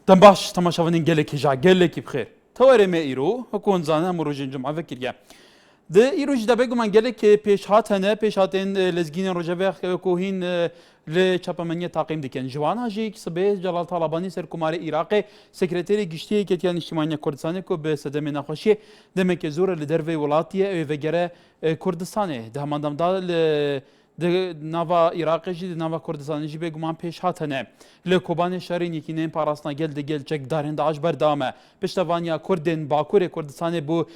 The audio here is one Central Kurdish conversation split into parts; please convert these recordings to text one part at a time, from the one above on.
دەم باش تەماشاوانین gelekî bixêr tewarê me îro hekûn zane hemû rojên cuma vekiriye di îro jî de bêguman gelekê pêşhat hene pêşhatên lezgînên rojevê ku hîn li çapemeniya taqîm dikin ji wan jî sibê Celal Talabanî Serokkomarê Iraqê sekreterê giştiyê Ketiya Niştimaniya Kurdistanê ku bi sedemê nexweşiyê demeke zor li dervê welatiyê ew vegere Kurdistanê di heman demda li nava Iraqê jî di nava Kurdistanê jî bêguman pêşhat hene li Kobanê şerên yekîneyên parastina gel di gel çekdarên Daeş berdam e piştevaniya Kurdên Bakurê Kurdistanê bû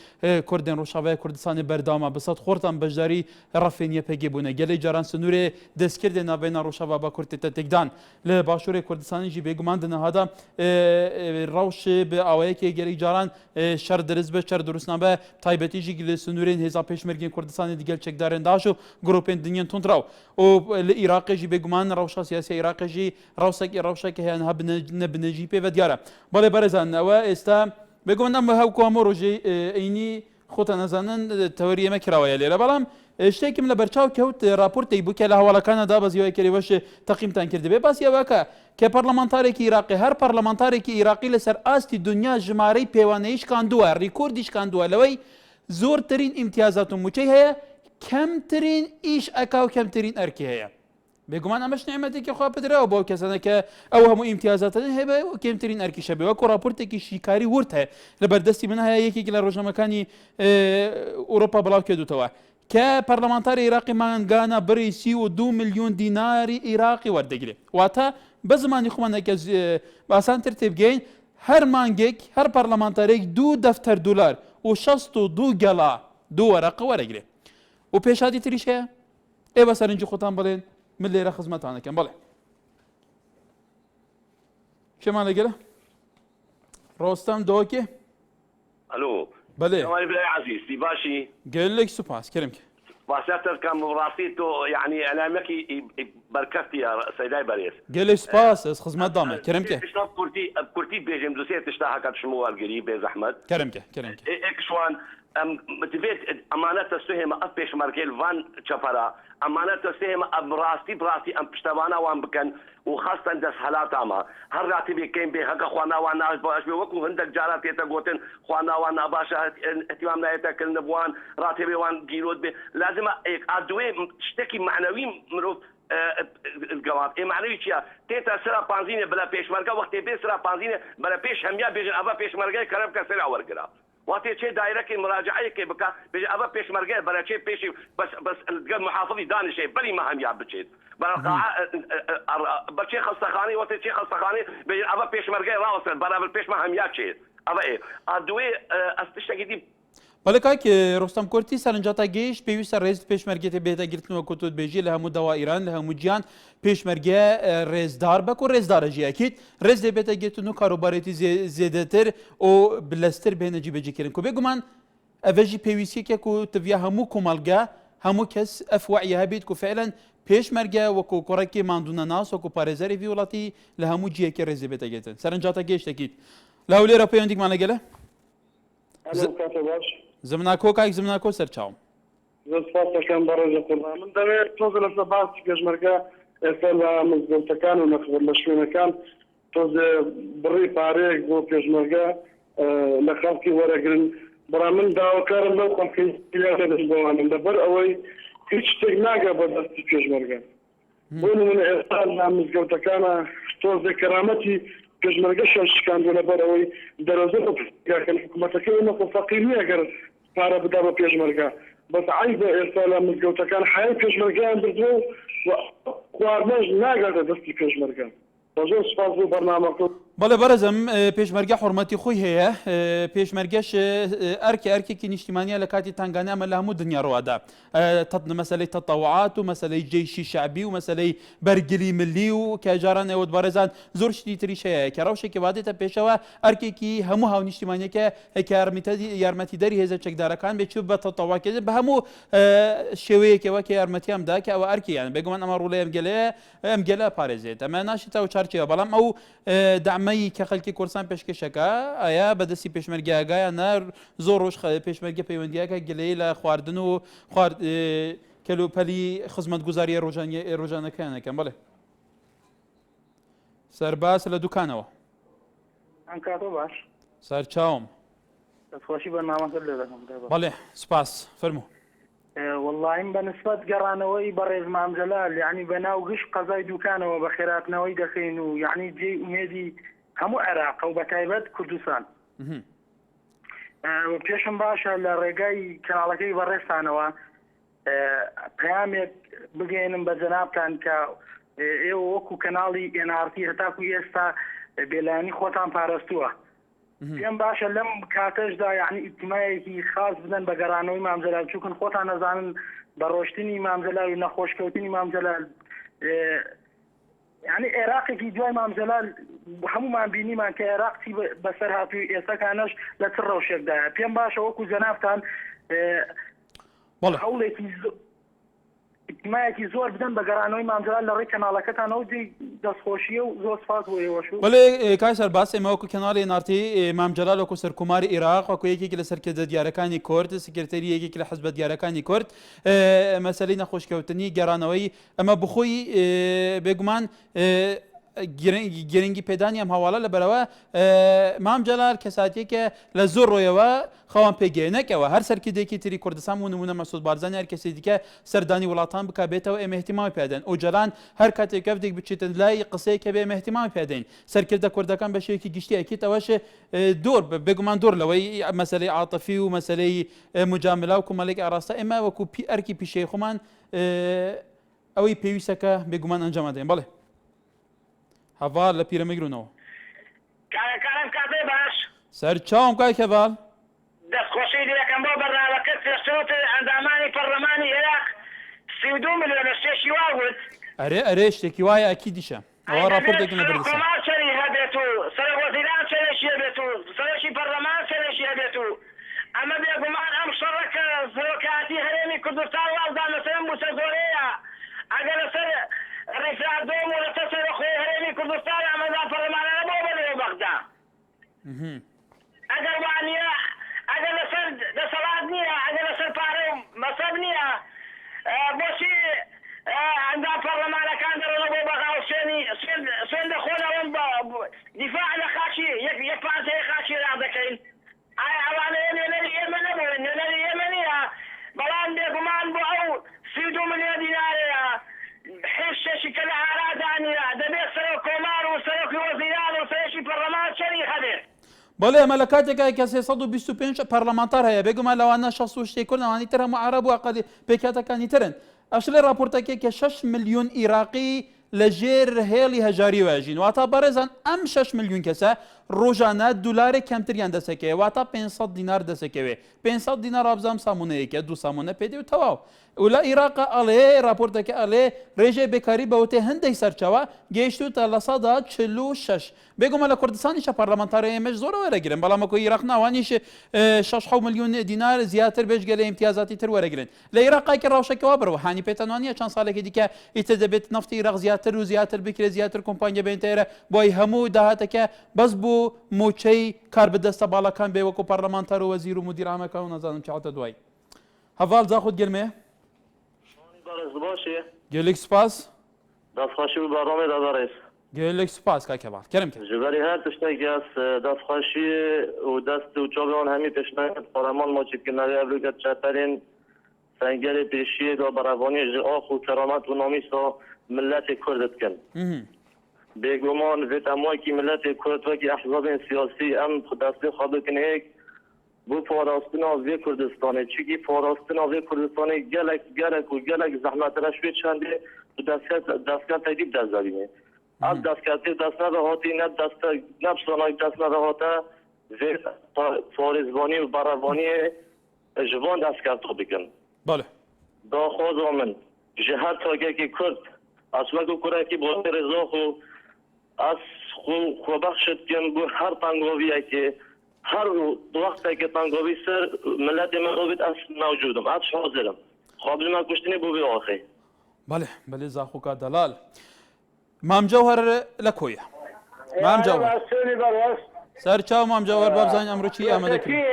Kurdên Rojavayê Kurdistanê berdam e bi sed xortan beşdarî refên YPG bûne gelê caran sinûrê destkirdê navêna Rojava Bakur tê tetekdan li Başûrê Kurdistanê jî bêguman di nihada rewşê bi awayekê gelê caran şer diriz be şer durust nabe taybetî jî li sinûrên hêza pêşmergên Kurdistanê di gel çekdarên Daeş û grupên dinyên tundra û li Iraqê jî bêguman rewşa siyasî Iraqê jî rewşekê heye niha nebine jî pê ve diyar e belê berezan ew êsta bêguman em hew ku hemû rojê eynî xwe nezanin teweriyê me kirawaye lêre belam شتێکم لە بەرچاو کەوت راپۆرتێک بوو کە لە هەواڵەکانە دابەزیەوەی کردی بەش تەقیمتان کردبێ باسی ئەوەکە کە پەرلەمانتارێکی عێراقی هەر پەرلەمانتارێکی عێراقی لەسەر ئاستی دنیا ژمارەی پێوانەیی شکاندووە ڕیکۆردی شکاندووە لەوەی زۆرترین ئیمتیازات و موچەی هەیە کەمترین ئیش ئەکا و کەمترین ئەرکی هەیە بێگومان ئەمەش نعمەتێکی خوا پدراوە بۆ کەسانە کە ئەو هەموو ئیمتیازاتن هەبێ و کەمترین ئەرکیشە بێ وەکو راپۆرتێکی شیکاری ورد هەیە لە بەردەستی من هەیە یەکێکی لە ڕۆژنامەکانی ئوروپا بڵاو کردوتەوە کە پەرلەمانتاری عێراقی مانگانە بڕی 32 میلیۆن دیناری عێراقی وەردەگرێت واتە بە زمانی خۆمانێکە باسانتر تێبگەین هەر مانگێک هەر پەرلەمانتارێک 2 دەفتەر دولار و 62 گەڵا 2 وەرەقە وەرەگرێت و پێشادی تریش هەیە ئێوە سەرنجی خۆتان بڵێن من لێرە خزمەتانەکەم بڵێ شێمان لەگەرە ڕۆستەم دۆکێ الو بله جمال بلاي عزيزي باشي قال لك سوباس كرمك باساتر كان راسيتو يعني اعلامك بركتي يا سيداي باريس قال لك سوباس خدمت دامه كرمك تشتغل كورتي بيجم دوسيه تشتاها كات شمو القريب يا احمد كرمك اكشوان متفيت امانات السهم افيش ماركيل فان تشفرا امانات السهم براسي ام بشتبانا وان بكن وخاصه دس حالات اما هر راتبي كاين به هكا خوانا وانا باش وكو عندك جارات يتقوتن خوانا وانا باشا اهتمامنا يتكل نبوان راتبي وان جيرود به لازم ادوي تشتكي معنوي مروف الجواب اي معنوي شيء تيتا سرا بانزينه بلا بيشمركا وقت بي سرا بانزينه بلا بيش هميا بيجن ابا بيشمركا كرم كسرا ورقرا وقتی چه دایره که مراجعه که بکا بیش اول پیشمرگه برای چه پیشی بس محافظی دانشه بلی ما هم یاد بچید برای چه خستخانی وقتی چه خستخانی بیش اول پیشمرگه راوسن برای پیش ما هم یاد چید اول ادوی استشتگی بەڵێ کاک ڕۆستەم کورتی سەرنجاتە گەیشت پێویستە ڕێز پێشمەرگێتە بێتە گرتنەوە کۆتوت بێژی لە هەموو داوا ئیران لە هەموو گیان پێشمەرگە ڕێزدار بک و ڕێزدارە ژیاکیت ڕێز دەبێتە گرتن و کاروبارێتی زێدەتر و بلەستر بێنەجی بەجێکردن کو بێگومان ئەڤەژی پێویستیەکێک و تڤیا هەموو کۆمەڵگە هەموو کەس ئەف وعیە هەبێت و فعلا پێشمەرگە وەکو کوڕێکی ماندوونە ناس وەکو پارێزەری وڵاتی لە هەموو جیەکی ڕێز دەبێتە گرتن سەرنجاتە گەیشتێکیت لە هەولێرە پەیوەندیکمان لەگەلە زمناکۆ کاک زمناکۆ سەرچاوم سپاس دەکەم بە ڕێزە قوربان من دەوێت تۆز لەسەر باسی پێشمەرگە ئێستا لە مزگەوتەکان و لە شوێنەکان تۆز بڕی پارەیەک بۆ پێشمەرگە لە خەڵکی وەرەگرن بەڵا من داواکارم لەو کۆمپیوتەرانم لەبەر ئەوەی هیچ شتێک ناگە بە دەستی پێشمەرگە بۆ نمونە ئێستا لە مزگەوتەکانە تۆز کەرامەتی پێشمەرگە شکاندووە لەبەر ئەوەی دەرەزە بەکەن حکوومەتەکەی نەخۆ فەقیر نییە گەر پارە بدا بە پێشمەرگە بەس عیبە ئێستا لە مزگەوتەکان حیای پێشمەرگیان بردووە و خواردنەش ناگاتە دەستی پێشمەرگە زۆر سپاس بۆ بەرنامەکە بەڵێ بەرەزم پێشمەرگە حورمەتی خۆی هەیە پێشمەرگەش ئەرکێکی نیشتیمانیە لە کاتی تانگانامە لە هەموو دنیا ڕوادا مەسلەی تەتەوعات و مەسلەی جێیشی شعبی و مەسلەی بەرگری ملی و کە جاران ئێوە بەرەزان زۆر شتی تریش هەیە کە ڕەوشێکی وادێتە پێشەوە ئەرکێکی هەموو هاو نیشتیمانیەکە یارمەتیدەری هێزە چەکدارەکان بێت بە تەتەواکێت بە هەموو شێوەیەکەوە کە یارمەتیامدا کە ئەوە ئەرکیان بێگومان ئەمە ڕوڵێ ئەم گەلە پارێزێت ئەمە ناشێتە و چارچەوە بەڵام ئەو دعمەی کە خەڵکی کورسان پێشکەشەکە ئایا بەدەستی پێشمەرگیاگایە نەر زۆر ڕۆژ پێشمەرگە پەیوەندیەکە گلەی لە خواردن و کەلوپەلی خزمەتگوزاریە ڕۆژانەکانەکەم بڵێ سەرباس لە دوکانەوە ئەنکاتۆ باش سەرچاوم دەستخۆشی بەرنامەکە لێ دەکەم بەڵێ سپاس فەرموو واللهیم بە نسبەت گەڕانەوەی بەڕێز مامجەلال یعنی بەناو گشت قەزای دوکانەوە بە خێراتنەوەی دەکەین و یعنی جێی ئومێدی هەموو عێراق و بەتایبەت کوردستان پێشم باشە لە ڕێگای کەناڵەکەی بەڕێستانەوە پەیامێک بگەێنم بە جەنابتان کە ئێوە وەکو کەناڵی NRT هەتاکو ئێستا بێلایانی خۆتان پاراستووە پێم باشە لەم کاتەشدا یعنی ئیجتیماعیەکی خاص بدەن بە گەڕانەوەی مامجەلال چووکن خۆتان نەزانن بە ڕۆشتنی مامجەلال و نەخۆشکەوتنی مامجەلال یعنی عێراقێکی دوای مامجەلال هەمومان بینیمان کە عێراق چی بەسەر هاتووی ئێستاکانەش لە چ ڕەوشێکدایە پێم باشە وەکو جەنابتان هەوڵێکی ئیجتیماعیەکی زۆر بدەن بە گەڕانەوەی مامجەلال لە ڕێی کەناڵەکەتانەوە دەستخۆشیە و زۆر سپاس بۆ ئێوەش بەڵێ کاک سەرباز ئێمە وەکو کەناڵی NRT مامجەلال وەکو سەرکوماری عێراق وەکو یەکێک لە سەرکردە دیارەکانی کورد سکرتەری یەکێک لە حەزبە دیارەکانی کورد مەسەلەی نەخۆشکەوتنی گەڕانەوەی ئەمە بخۆی بێگومان گرنگی پێدانی ئەم هەواڵە لەبەرەوە مامجەلال کەساتێکە لە زۆر ڕۆیەوە خەوان پێگەێنەکەوە هەر سەرکردێکی تری کوردستان و نمونە مەسعود بارزانی هەر کەسی دیکە سەردانی وڵاتان بک بێتەوە ئێمە احتیمامی پێدەن ئۆجەلان هەر کاتێک کەفتێک بچێتە لای قسەیەکە بێ ئێمە احتیمامی پێدەین سەرکردە کوردەکان بە شێوەیەکی گشتی ئەکیت ئەوەش دۆر بێگومان دۆر لەوەی مەسەلەی عاتەفی و مەسەلەی مجاملا و کۆمەڵێک ئاراستە ئێمە وەکو ئەرکی پیشەی خۆمان ئەوەی پێویستەکە بێگومان ئەنجام دەین بەڵێ هەڤال لە پیرەمەگرونەوە کارم کاتێ باش سەرچاوم کاک هەڤال دەستخۆشی لەکەم بۆ بەرنامەکە پێشتەوت ئەندامانی پەرلەمانی عێراق 32 ملیۆن شتێکی وا بوت ئەرێ شتێکی وایە ئەکیدیشە ئەوە راپۆرتێکی لە بەردەستە کۆمار چەری هەبێت و سەرۆک وەزیران چێشی هەبێت و سەرۆکی پەرلەمان چێشی هەبێت و ئەمە بێگومان ئەم شەڕەکە سەرۆکاتی هەرێمی کوردستان وازدان لەسەر بووچە زۆرەیە ئەگەر لەسەر ڕیفرادۆم و لەسەر سەرۆخۆی هەرێمی کوردستان ئەمەدان پەرلەمانانە بۆ بەدەوە بەغدا ئەگەر وانە ئەگەر لەسەر دەسەڵات نییە ئەگەر لەسەر پارە و مەسەب نییە بۆچی ئەندام پەرلەمانەکان دەڕۆنە بۆ بەغا و سوێن دەخۆنەوەن دیفاع لە خاچی یەک پارچەی خاچی ڕا دەکەین ئایا ئەوانەیە نوێنەری ئێمە نەبوون نوێنەری ئێمە نییە بەڵام بێگومان بۆ ئەو 32 ملیۆن دینارەیە حشتێکی کە لە ئارادانە دەبێت سەرۆک کۆمار و سەرۆکی وەزیران و سەرۆکی پەرلەمان چەری هەبێت بەڵێ ئەمە لە کاتێکە کە 325 پەرلەمانتار هەیە بێگومان لەوانە 60 کورد ئەوانی تر هەموو عەرەب و ئەقەلی پێکاتەکانی ترن ئەش لێ راپۆرتەکە کە 6 ملیۆن عێراقی لە ژێر هێڵی هەژاری واژین واتە بەڕێزان ئەم 6 ملیۆن کەسە ڕۆژانە دولارێک کەمتریان دەسەکەوێ واتە 500 دینار دەسەکەوێ 500 دینار ئابزام سامونەیەکە دوو سامونە پێدێ و تەواو و لە عێراقە ئەڵێ راپۆرتەکە ئەڵێ ڕێژەی بێکاری بەوتێ هەندێک سەرچاوە گەیشتوتە لە سەدا 46 بێگومە لە کوردستانیشە پەرلەمانتارە ئێمەش زۆر وەرەگرن بەڵام وەکو عێراق ناوانیش 6 ملیۆن دینار زیاتر بێژگەلە ئیمتیازاتی تر وەرەگرن لە عێراقاکی ڕاوشەکەەوە بڕەوە هانی پێتەنوانیە چەند ساڵێکی دیکە ئیتر دەبێت نفتی عێراق زیاتر و زیاتر بکرێت زیاتر کۆمپانیا بێنتەیرە بۆی هەموو داهاتەکە بەس بوو موچەی کار بەدەستە باڵەکان بێ وەکو پەرلەمانتار و وەزیر و مدیرعامەکە و نەزانم چاوتە دوای هەڤال جاخود گرمێ باشه گەلێک سپاس دەستخۆشی و بەڕۆمێ دەدەڕێز گەلێک سپاس کاکە باڵ کەرم کرد ژبەری هەر تشتێکی هەست دەستخۆشی و دەست و چۆبیان هەمی پێشنەکەت پەرلەمان مۆچیتکردنەوەی ئەڤلوگەت چەتەرین سەنگەری پێشیە و بەڕێوەبوونی ji ئاخ و کەرامەت و نامیسا ملەتی کورد بکەن بێگومان vêt em wekî milletê Kurd wekî ehzabên siyasî em destê xwe bikin hêk bû parastina vê Kurdistanê çikî parastina vê Kurdistanê gelek û gelek zehmetreş wê çendê bi destketek dîp dest zerîne ev destketê dest nevehatî ne piştanayî dest nevehate vê parêzvanî û berevvaniyê ji van destketo bikin بەڵێ daxwaza min ji her tagekî Kurd ez wekû kurekî Bozê Rêza xwe ez xwebexşit kim bu her tangaviyekê her wextekê tangavî ser milletê me bit ez mewcudim ez hazirim xwabî me kuştinê bû vê axê بەڵێ بەلێ زاخۆکە دەلال مامجەوهەر لە کۆیە مامجەوهەر سەرچاو مامجەوهەر بابزانین ئەمڕۆ چی ئامادەکردین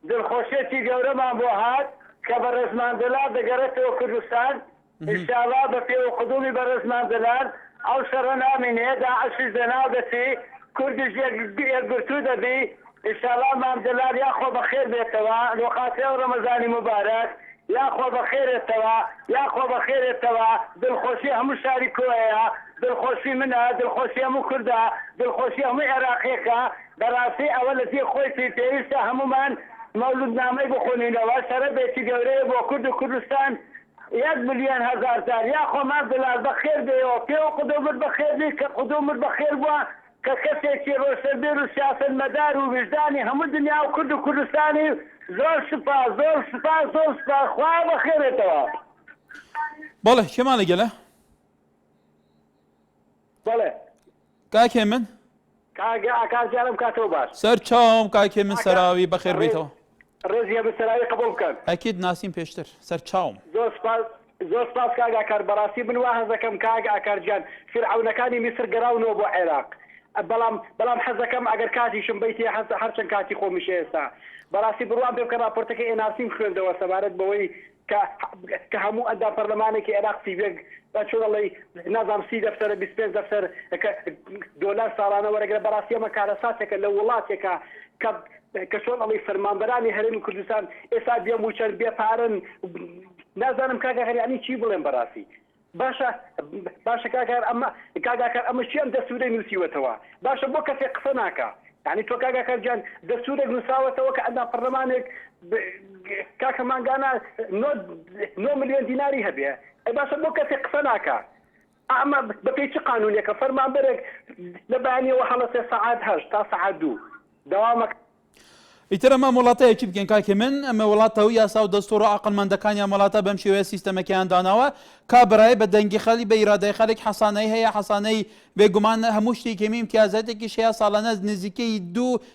دڵخۆشێتی گەورەمان بۆ هات کە بەڕێزماندەلار دەگەڕێتەوە کوردستان ئینشاءالله بە پێوە قدومی بەڕێزماندەلار ئەو شەڕە نامێنێ داعشیش دەناو دەچێ کوردیش یەکگرتوو دەبی ئینشاڵڵا مامجلال یاخۆ بەخێر بێتەوە لۆقاتی ئەو ڕەمەزانی مبارەک یاخۆ بەخێرێتەوە یاخۆ بەخێرێتەوە دڵخۆشی هەموو شاری کۆیە دڵخۆشی منە دڵخۆشی هەموو کووردا دڵخۆشی هەموو عێراقیەکە بەڕاستی ئەوە لە جێ خۆی پێویستە هەمومان مەولودنامەی بخوێنینەوە شەرەبێکی گەورەیە بۆ کورد و کوردستان 1 ملیۆن هەزار یاخۆ مامجلال بەخێر بێەوە پێوە قودومت بەخێر بی کە قودومت بەخێر بووە کە کەسێکی ڕۆشنبیر و سیاسەتمەدار و وجدانی هەموو دنیا و کورد و کوردستانی زۆر سپاس خوا بەخێرێتەوە. بەڵێ کێمان لەگەلە؟ بەڵێ کاکێ من ئاکارجارم کاتەوە باش سەر چاوم کاکێ من سەراوی بەخێر بیتەوە ڕێزیە بەسەراوی قبول بکەن ئەکید ناسیم پێشتر سەر چاوم زۆر سپاس کاگاکار بەڕاستی من وا هەزەکەم کاگە ئاکارجان فرعونەکانی میسر گەڕاونەوە بۆ عێراق بەڵام حەزەکەم ئەگەر کاتیشم بیتی هەرچەند کاتی خۆمیشە ئێستا بەڕاستی بڕوان پێ بکە راپۆرتەکە ئێناسیم خوێندەوە سەبارەت بەوەی کە هەموو ئەندا پەرلەمانێکی عێراق سیبێک چۆڵی نازام 30 دەفتەرە 25 دەفتەر دۆلار ساڵانە وەرەگرە بەڕاستی ئەمە کارەساتێکە لە وڵاتێکە کە چۆن ئەڵی فەرمانبەرانی هەرێمی کوردستان ئێستا دێم و چەند بێپارن نازانم کاگاکەریانی چی بڵێن بەڕاستی باشە کاگاکار ئەمە چی ئەم دەسوودەی نووسیوەتەوە باشە بۆ کەسێک قسە ناکە یعنی تۆ کاگاکار گیان دەسوودێک نووساوەتەوە کە ئەندا پەرلەمانێک کاکە مانگانە 9 ملیۆن دیناری هەبێ باشە بۆ کەسێک قسە ناکە ئەمە بەپێی چ قانونێکە فەرمانبەرێک لە بەیانیەوە هەڵە 3 سەعات 8 تا سەعات 2 داوامەکە ئیتر ئەمە وڵاتەیەکی بکەین کاکێ من ئەمە وڵاتەوە یاسا و دەستور و عەقڵمەندەکانیان وڵاتە بەم شێوەیە سیستەمەکەیان داناوە کابرای بە دەنگی خەڵی بە ئیرادەی خەڵک حەسانەی هەیە حەسانەی بێگومان هەموو شتێکی امتیازاتێکیش هەیە ساڵانە نزیکەی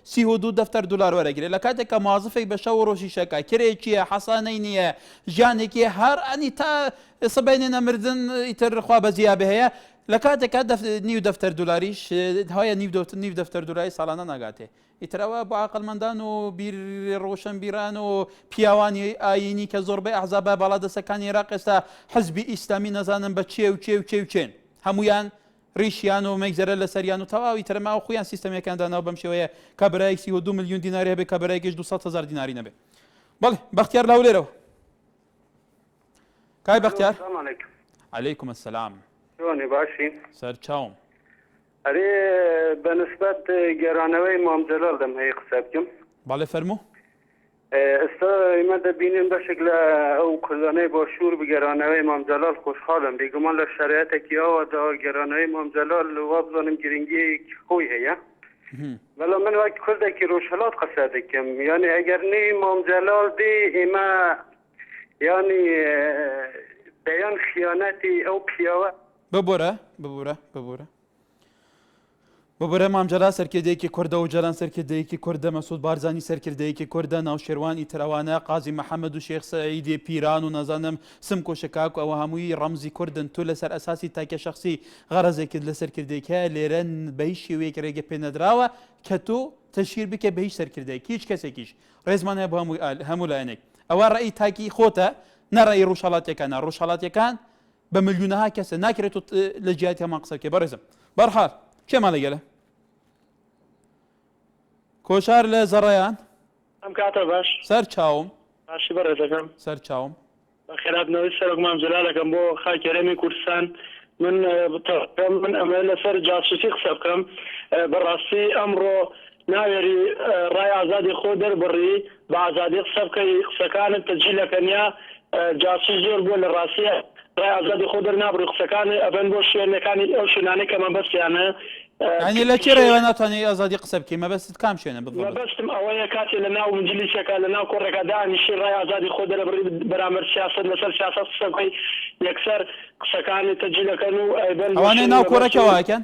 32 دەفتەر دلار وەرەگرێت لە کاتێککە موازفێک بە شەو و ڕۆژی شەکە کرێکیە حەسانەی نییە ژیانێکی هەر ئەنی تا سبەینێنە مردن ئیتر خوا بەزیابێ هەیە لە کاتێکا نیو دەفتەر دلاریش هەیە نیو دەفتەر دلاری ساڵانە ناگاتێ ئیترەوە بۆ عەقڵمەندان و بیر ڕۆشن بیران و پیاوانی ئاینی کە زۆربەی ئەحزابە باڵادەستەکانی عێراق ئێستا حزبی ئیسلامی نەزانن بە چێن هەمویان ڕیشیان و مەگزەرە لە سەریان و تەواوی ترەما و خۆیان سیستەمەکان داناو بەم شێوەیە کابرایەک 32 ملیۆن دیناری هەبێ کابرایەکیش 200,000 دیناری نەبێ بەڵێ بەختیار لاو لێرەوە کای بەختیار عەلەیکوم ئەسسەلام شلونی باشین سەر چاوم ئەرێ بەنسبەت گەرانەوەی مامجلال دەم هەیە قسە بکەم باڵێ فەرموو ئێستا ئێمە دەبینین بەشێک لە ئەو کوردانەی بۆ شوور بگەرانەوەی مامجلال خۆشحاڵم بێگومان لە شەرایەتێکی ئەوەدا گەرانەوەی مامجلال وا بزانم گرنگیەکی خۆی هەیە بەڵام من وەک کوردێکی ڕۆژهەڵات قسە دەکەم یعنی ئەگەر نەی مامجلال دێ ئێمە یعنی بەیان خیانەتی ئەو پیاوە ببورە مامجلال سەرکردەیەکی کوردە و جەران سەرکردەیەکی کوردە مەسعود بارزانی سەرکردەیەکی کوردە ناوشێوانی تەروانە قازی محەممەد و شێخ سەعیدی پیران و نازانم سم کۆشەکاک و ئەوە هەمووی ڕەمزی کوردن تو لەسەر ئەساسی تاکە شخصی غەرەزێکت لە سەرکردەیەکە لێرە بە هیچ شێوەیەک ڕێگە پێ نەدراوە کە تۆ تەشیر بکە بە هیچ سەرکردەیەک هیچ کەسێکیش ڕێزمان هەیە بۆ هەموو لایەنێک ئەوە ڕێی تاکی خۆتە نەڕێی ڕۆژهەڵاتیەکانە ڕۆژهەڵاتیەکان بە ملیۆنەها کەسە ناکرێت لە جیاتی هەمان قسەکە بەڕێزم بەرحال کێمان لەگەلە کۆشار لە زەڕەیان ئەم کاتە باش سەر چاوم باشی بەڕێزەکەم سەر چاوم بەخێراتنەوەی سەرۆک مامجلالەکەم بۆ خاکی هەرێمی کوردستان من ئەمە لەسەر جاسوسی قسە بکەم بەڕاستی ئەمڕۆ ناوێری ڕای ئازادی خۆ دەربڕی بە ئازادی قسە بکەی قسەکانت تەجیلەکەنیا جاسوس زۆر بووە لە ڕاستیە ڕای ئازادی خۆ دەرنابڕی قسەکانی ئەبەن بۆ شوێنەکانی ئەو شوێنانەی کە مەبەستیانە ینی لە چێ ڕێوە ناتوانێت ئازادی قسە بکەی مەبەستت کام شوێنە مەبەستم ئەوەیە کاتێ لە ناو مجلیسێکە لە ناو کۆڕێکە دانیشی ڕای ئازادی خۆ دەربڕی بەرامبەر سیاست لەسەر سیاست قسە بکەی یەکسەر قسەکانی تەجیلەکەن و ئەوانەی ناو کۆڕێکەوەکەن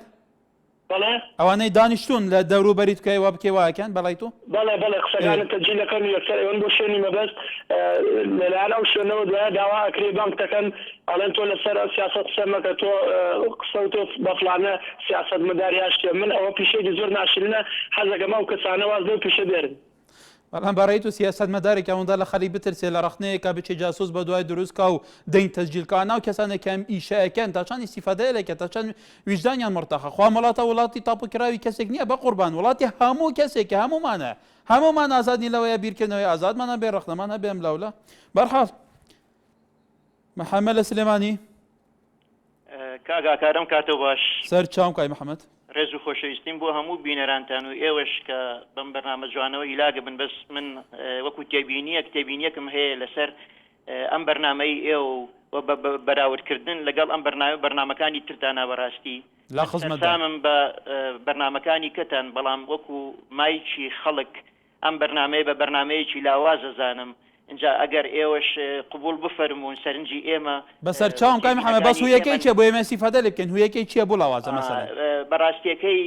بەڵێ ئەوانەی دانیشتون لە دەوروبەریت بکەی وا بکەی واکەن بەڵای تۆ بەڵێ قسەکانت تەجیلەکەن و یەکسەر ئێوەن بۆ شوێنی مەبەست لەلایەن ئەو شوێنەوە دوایە داوا ئەکرێ بانک دەکەن ئەڵێن تۆ لەسەر سیاست قسە مەکە تۆ قسە و تۆ بە فڵانە سیاست مەداری هەشتێ من ئەوە پیشەیەکی زۆر ناشرینە حەزەکەم ئەو کەسانە واز لەو پیشە بێرن بەڵام بەڕێیت و سیاسەتمەدارێکی ئەوەندا لە خەڵی بترسێ لە ڕەخنەیەکە بچێ جاسوس بە دوای دروستکە و دەنگ تەسجیلکە ناو کەسانێکم ئیشەکەن تا چەند ئیسیفادەیەکە تا چەند ویژدانیان مرتەخە خوا وڵاتە وڵاتی تاپوکراوی کەسێک نییە بە قوربان وڵاتی هەموو کەسێکی هەمومان ئازادی لەوەیە بیرکردنەوەی ئازادمانە بێ ڕەخنەمانە بێم لەولە بەرحاڵ محەممەد لە سلێمانی کاگاکارم کاتەوە باش سەر چاوم کای محەممەد ڕێز و خۆشەویستیم بۆ هەموو بینەرانتان و ئێوەش کە بەم بەرنامە جوانەوە ئیلاگە بن بەس من وەکو کتێبینیەکم هەیە لەسەر ئەم بەرنامەی ئێوە بە بەراوردکردن لەگەڵ ئەم بەرنامەکانی تردانە بەڕاستی سامم بە بەرنامەکانی کەتان بەڵام وەکو مایکی خەڵک ئەم بەرنامەیە بە بەرنمەیەکی لاوازە زانم اینجا ئەگەر ئێوەش قبول بفەرمونون سەرنجی ئێمە بەسەر چاوم کای محەممەد بەس هویەکەی چیە بۆ ئێمە سیفادە لێ بکەین هویەکەی چیە بۆ لاوازە مەسەلەن بەڕاستیەکەی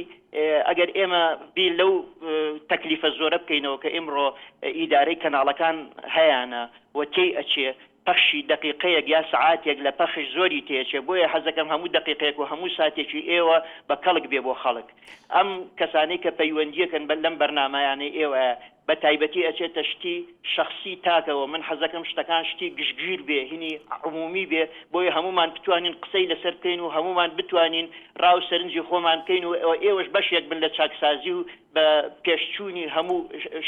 ئەگەر ئێمە بیر لەو تەکلیفە زۆرە بکەینەوە کە ئێمڕۆ ئیدارەی کەناڵەکان هەیەە و تێی ئەچێ پەخشی دقیقەیەک یا سعاتێک لە پەخش زۆری تێچێ بۆیە حەزەکەم هەموو دقیقەیەک و هەموو ساتێکی ئێوە بە کەڵک بێ بۆ خەڵک ئەم کەسانەی کە پەیوەندیەکەن لەم بەرنامەیانەی ئێوە بە تایبەتی ئەچێتە شتی شخصی تاکەوە من حەزەکەم شتەکان شتی گشتگیر بێ هینی عمومی بێ بۆیە هەمومان بتوانین قسەی لەسەر بکەین و هەمومان بتوانین ڕاو سەرنجی خۆمان بکەین و ئێوەش بەشێک بن لە چاکسازی و بە پێشچوونی هەموو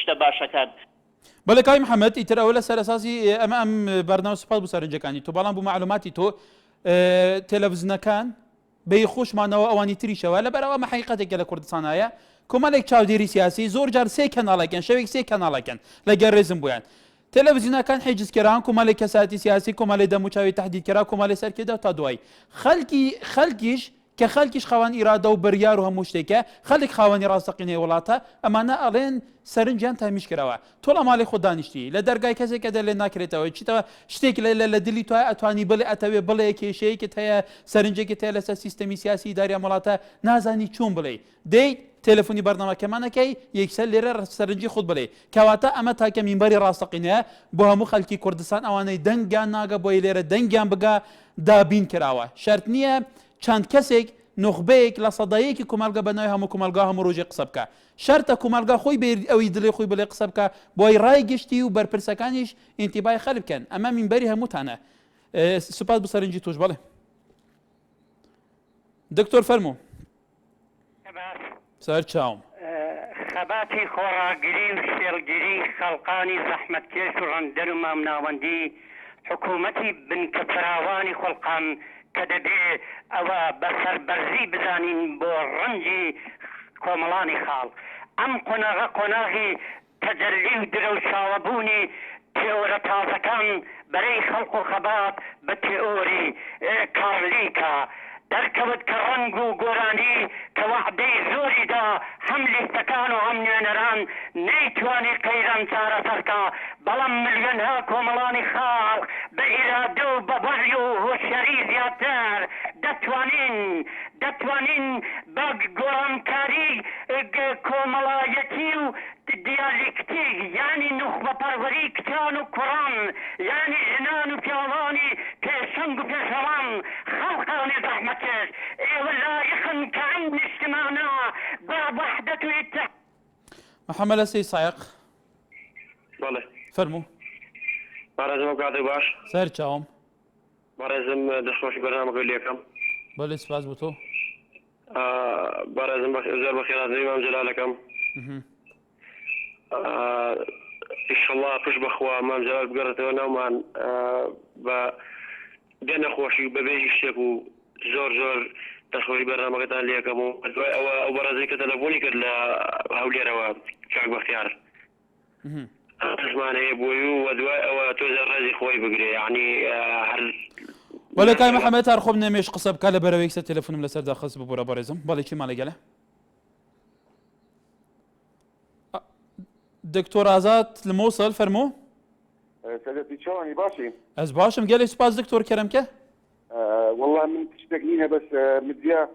شتە باشەکان. بەڵێ کای محەممەد ئیتر ئەوە لە سەرساسی ئەمە ئەم بەرنامە سوپاس بۆ سەرنجەکانی تۆ بەڵام بوو معلوماتی تۆ تەلەڤیزنەکان بەی خۆشمانەوە ئەوانی تریشەوە لەبەرەوە مەحقیقەتێکە لە کوردستانایە کۆمەڵێک چاودێری سیاسی زۆر جار سێ کەناڵەکەن شەوێک سێ کەناڵەکەن لەگەر ڕێزم بوویان تەلەڤیزیۆنەکان حیجزکێران کۆمەڵی کەساتی سیاسی کۆمەڵی دەموچاوی تهدیدکەرا کۆمەڵی سەرکێدا تا دوای خەڵکیش کە خەڵکیش خاوەن ئیرادە و بڕیار و هەموو شتێکە خەڵک خاوەنی ڕاستەقینەی وڵاتە ئەمانە ئەڵێن سەرنجیان تامیش کراوە تۆ لە ماڵی خۆ دانیشتی لە دەرگای کەسێکە دەر لێ ناکرێتەوە چیتەوە شتێک لە دلی توای ئەتوانی بڵێ ئەتەوێ بڵێ کێشەیەکت هەیە سەرنجێکت هەیە لەسەر سیستەمی سیاسی داریە وڵاتە نازانی چۆن بڵێ دەیت تێلەفۆنی بەرنامەکەمانەکەی یەکسەر لێرە سەرنجی خود بڵێ کەواتە ئەمە تاکە مینبەری ڕاستەقینەیە بۆ هەموو خەڵکی کوردستان ئەوانەی دەنگیان ناگە بۆی لێرە دەنگیان بگا دابین کراوە شەرت نییە چەند کەسێک نخبەیەک لە سەدایەکی کومەلگە بەناوی هەموو کومەلگا هەموو ڕۆژێ قسە بکە شەرتە کومەلگا خۆی بێ ئەوی دڵێ خۆی بڵێ قسە بکە بۆی ڕای گشتی و بەرپرسەکانیش ئینتیبای خەڵک بکەن ئەمە مینبەری هەمووتانە سوپاس بۆ سەرنجی توش بڵێ دکتۆر فەرموو سەر چاوم خەباتی خۆڕاگیری و شێڵگیری خەڵقانی زەحمەتکێش و ڕەندەر و مامناوەندی حکوومەتی بنکە فراوانی خەڵقان کە دەبێ ئەوە بەسەربەرزی بزانین بۆ ڕەنجی کۆمەڵانی خاڵ ئەم قۆناغە قۆناغی تەجەلی و درە و چاوەبوونی تێۆرە تازەکان بەرەی خەڵق و خەبات بە تێئۆری کارلیکە دەرکەوت کە ڕەنگ و گۆرانی کە وەعدەی زۆریدا هەم لیستەکان و هەم نوێنەران نەیتوانی قەیران چارەسەرکە بەڵام ملیۆنها کۆمەڵانی خاڵ بە ئیرادە و بە بەڕی و هۆشیاری زیاتر دەتوانین بە گۆڕانکاری کۆمەڵایەتی و دیالکتی یعنی نخبە پەروەری کچان و کوڕان یعنی ژنان و پیاوانی پێشنگ و پێشەوان خەڵقانی زەحمەتکێش ئێوە لایقن کە ئەم نیشتمانە بە وەحدەت و ئیتحاد محەممەد لە سەی سایق بەڵێ فەرموو بەڕێزم کاتێ باش سەر چاوم بەڕێزم دەستخۆشی بەرنامەکەی لێکەم بەڵێ سپاس بۆ تۆ بەڕێزم زۆر بەخێراتەوەی مام جەلالەکەم ئینشەڵڵا پشت بەخوا مام جەلال بگەڕێتەوە ناومان بە دێ نەخۆشی بەبێژی شتێک و زۆر دەستخۆشی بەرنامەکەتان لێکەم و دوای ئەوە ئەو بەڕێزەی کە تەلەفۆنی کرد لە هەولێرەوە کاک بەختیار زمانەیە بۆی و دوای ئەوە تۆزە ڕێزی خۆی بگرێ یعنی هەر وەلێ کای محەممەد هەر خۆم نەمێش قسە بکە لە بەرەوەی سەر تەلەفۆنم لەسەر داخست ببوورە بەڕێزم بەڵێ چی ماڵێگەلە دکتۆر ئازاد لە مۆسڵ فەرموو سەدەتی چۆنی باشی ئەس باشم گەلێ سوپاس دکتۆر کەرەمکە والله من شتێک نینە بەس مدیا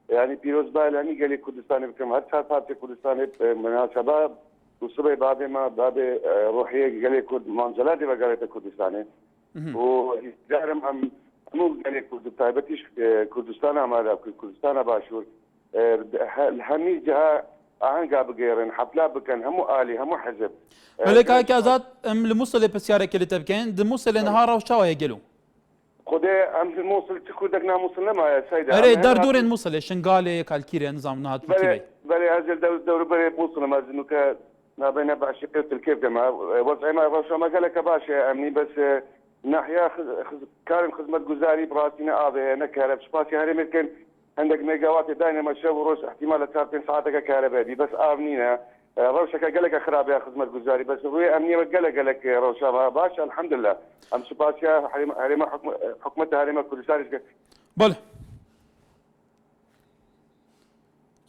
يعني پیرۆزبایانی گەلی کوردستانی بکەم هەر چار پارتی کوردستانی مناسبە وسبەی بابێ ما بابێ ڕۆحیە گەلێ کورد مانجەلاتی بەگەڕێتە کوردستانی و جارم هەموو گەلێ کورد تایبەتیش کوردستان ئامادە کوردستانە باشوور هەمی جەها ئاهەنگا بگەێڕن حەپلا بکەن هەموو ئالی هەموو حەزب ولی کاکی آزاد ام لموصل پرسیارێکی لێ تبکەین دموصل نهار و چاوایە گەلو خودێ ئەم مووسڵ چ کوردێک نامووسڵ نەمایە سایدا ئەرێ دەردورێن مووسڵێ شنگالێ کالکیرێ نظام نهات بەێ هەزل دەوروبەرێ مووسڵم ئەزنوکە نابێنە باشی پێ کێف دەما وەزعما ڕەشەمەگەلەکە باشێ ئەمنی بەس ناحیا کارم خزمەت گوزاری بڕاستینە ئاوێ نەکارە سوپاسی هەرێمێکن هەندێک مێگاواتی داینەمە شەو ڕۆژ احتیمال لە 4-5 ساعتەکە کارە بێدی بەس ئاو نینە ڕەوشەکە گەلێکە خراپە خزمەت گوزاری بەس ڕوێ ئەمنیەوە گەلێک ڕۆژەوە باش الحەمدلله ئەم سوپاسیا هەرێمە حکومەتە هەرێمە کوردستانیش کرد بەڵێ